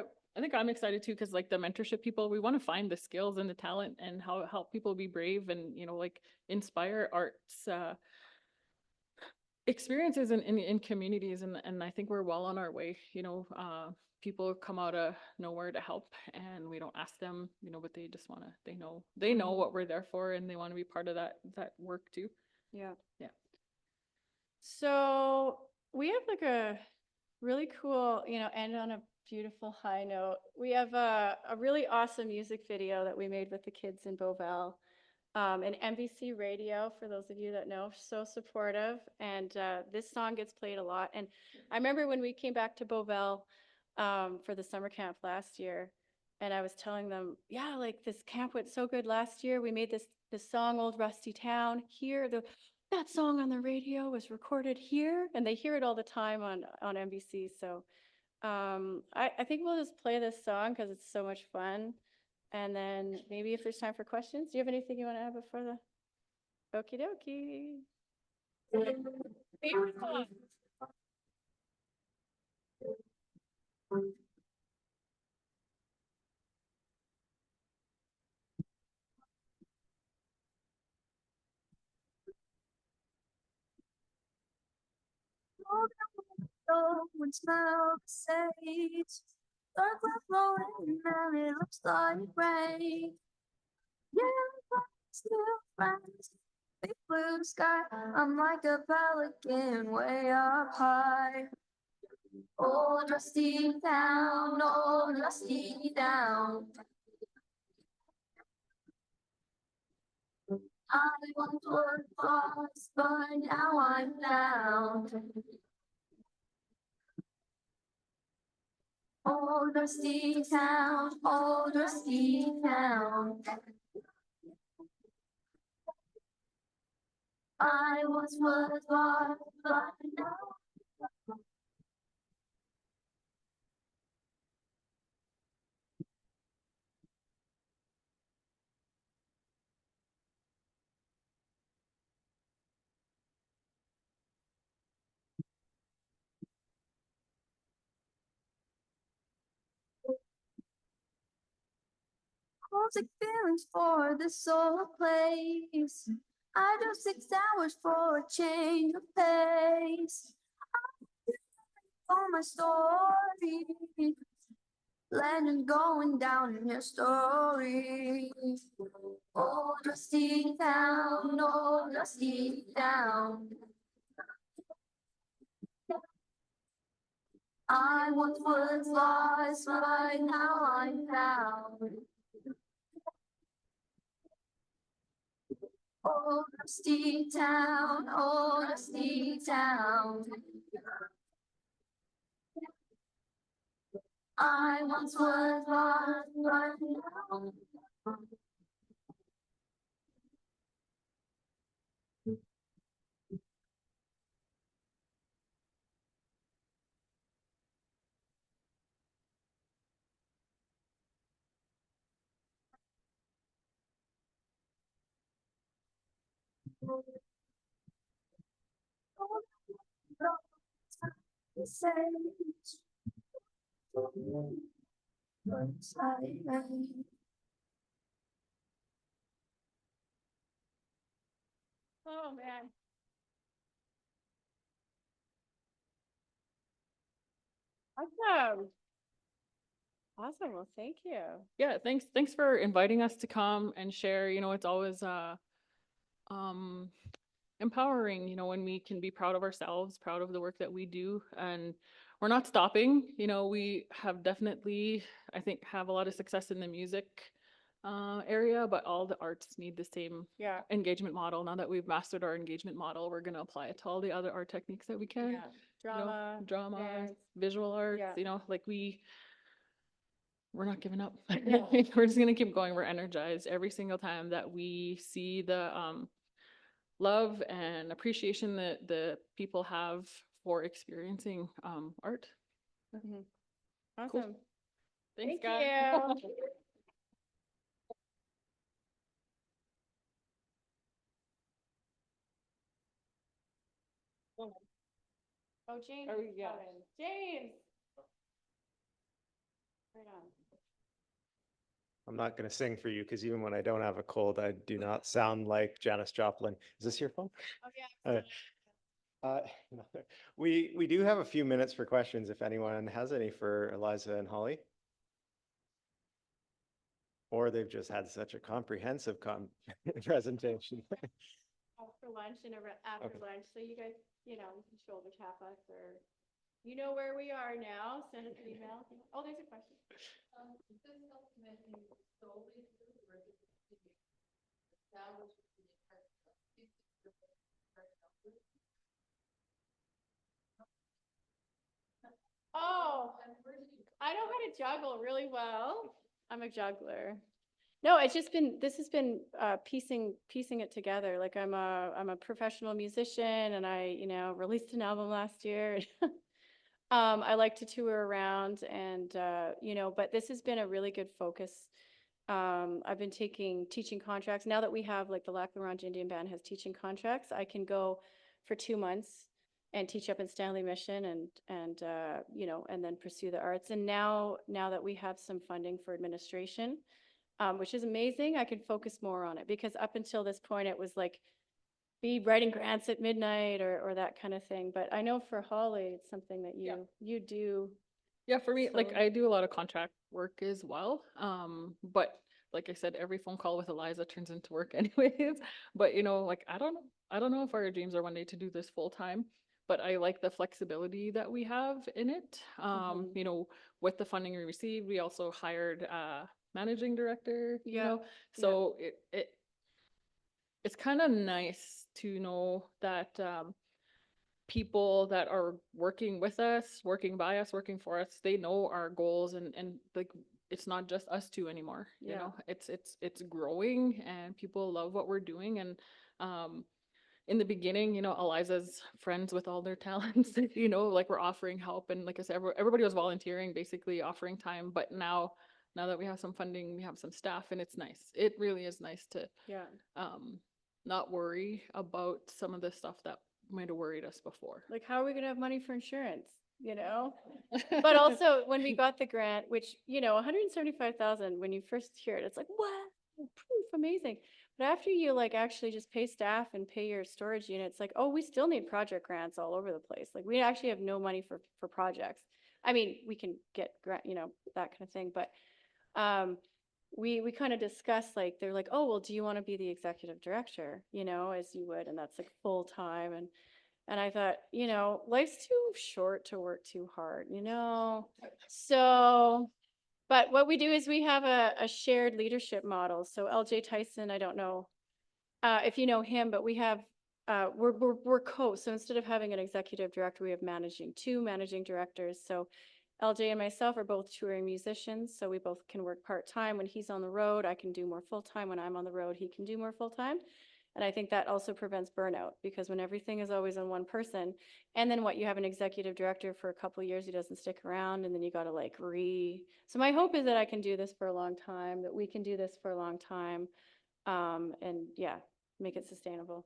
I'm excited too, because the mentorship people, we want to find the skills and the talent and help people be brave and, inspire arts experiences in communities. And I think we're well on our way. People come out of nowhere to help, and we don't ask them, but they just want to, they know what we're there for, and they want to be part of that work too. yeah. Yeah. So we have a really cool, end on a beautiful high note. We have a really awesome music video that we made with the kids in Beauval. And NBC Radio, for those of you that know, so supportive. And this song gets played a lot. And I remember when we came back to Beauval for the summer camp last year, and I was telling them, yeah, this camp went so good last year. We made this song, Old Rusty Town, here. That song on the radio was recorded here, and they hear it all the time on NBC. So I think we'll just play this song because it's so much fun. And then maybe if there's time for questions, do you have anything you want to add before the? Okie dokie. Favorite song? And smell the sage. Dark clouds blowing and it looks like rain. Yeah, but still friends. Big blue sky. I'm like a pelican way up high. Old rusty town, old rusty town. I once was lost, but now I'm found. Old rusty town, old rusty town. I once was lost, but now homesick feelings for this soul place. I do 6 hours for a change of pace. For my story, legend going down in history. Old rusty town, old rusty town. I once was lost, but now I'm found. Old rusty town, old rusty town. I once was lost, but now. Sage. Oh, man. Awesome. Awesome. Well, thank you. Yeah, thanks for inviting us to come and share. It's always empowering, when we can be proud of ourselves, proud of the work that we do, and we're not stopping. We have definitely, I think, have a lot of success in the music area, but all the arts need the same Yeah. engagement model. Now that we've mastered our engagement model, we're going to apply it to all the other art techniques that we can. Yeah. Drama. Drama, dance. visual arts, Yeah. like we're not giving up. Yeah. We're just gonna keep going. We're energized every single time that we see the love and appreciation that the people have for experiencing art. Mhm. Cool. Awesome. Thanks, Thank guys. you. Oh, James. Are we- is yeah. coming. James. Right on. I'm not going to sing for you because even when I don't have a cold, I do not sound like Janis Joplin. Is this your phone? Oh, yeah. No. We do have a few minutes for questions if anyone has any for Eliza and Holly. Or they've just had such a comprehensive presentation. After lunch and after Okay. lunch, so you guys, you can shoulder tap us or, where we are now, send us an email. Oh, there's a question. Oh, I know how to juggle really well. I'm a juggler. No, this has been piecing it together. Like I'm a professional musician and I, released an album last year. I like to tour around and, you know, but this has been a really good focus. I've been teaching contracts. Now that we have, like, the Lac La Ronge Indian Band has teaching contracts, I can go for 2 months and teach up in Stanley Mission and you know, and then pursue the arts. And now that we have some funding for administration, which is amazing, I can focus more on it, because up until this point, it was like, be writing grants at midnight or that kind of thing. But I know for Holly, it's something that Yeah. you do. Yeah, for me, like So- I do a lot of contract work as well. But like I said, every phone call with Eliza turns into work anyways. But you know, like I don't know if our dreams are one day to do this full time, but I like the flexibility that we have in it. Mhm. You know, with the funding we received, we also hired a managing director, you Yeah, know. So it's kind of nice to know that people that are working with us, working by us, working for us, they know our goals and like it's not just us two anymore. You Yeah. know, it's growing and people love what we're doing. And in the beginning, you know, Eliza's friends with all their talents, you know, like we're offering help, and like I said, everybody was volunteering, basically offering time. But now that we have some funding, we have some staff, and it's nice. It really is nice to yeah. not worry about some of the stuff that might have worried us before. Like, how are we gonna have money for insurance, you know? But also, when we got the grant, which, you know, 175,000, when you first hear it, it's like, what? Proof, amazing. But after you like actually just pay staff and pay your storage unit, it's like, oh, we still need project grants all over the place. Like, we actually have no money for projects. I mean, we can get grant, you know, that kind of thing, but we kind of discussed, like, they're like, oh, well, do you want to be the executive director, you know, as you would, and that's like full time. And I thought, you know, life's too short to work too hard, you know? So, but what we do is we have a shared leadership model. So LJ Tyson, I don't know if you know him, but we have, we're co. So instead of having an executive director, we have two managing directors. So LJ and myself are both touring musicians. So we both can work part-time. When he's on the road, I can do more full-time. When I'm on the road, he can do more full-time. And I think that also prevents burnout, because when everything is always on one person, and then what, you have an executive director for a couple of years who doesn't stick around, and then you got to like so my hope is that I can do this for a long time, that we can do this for a long time, and yeah, make it sustainable.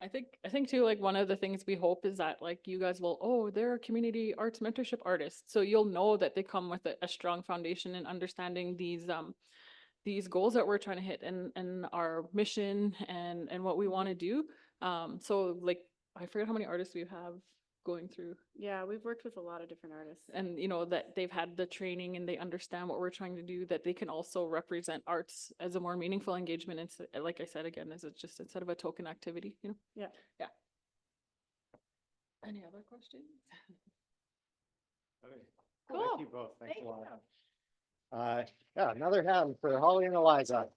I think too, like one of the things we hope is that like you guys will, oh, they're community arts mentorship artists. So you'll know that they come with a strong foundation in understanding these goals that we're trying to hit and our mission and what we want to do. So like, I forget how many artists we have going through, Yeah, we've worked with a lot of different artists. and you know that they've had the training and they understand what we're trying to do, that they can also represent arts as a more meaningful engagement. And like I said, again, as it's just instead of a token activity, you know? Yeah. Yeah. Any other questions? Okay. Cool. Thank you both. Thanks Thank a lot. Yeah, another hand for Holly and Eliza.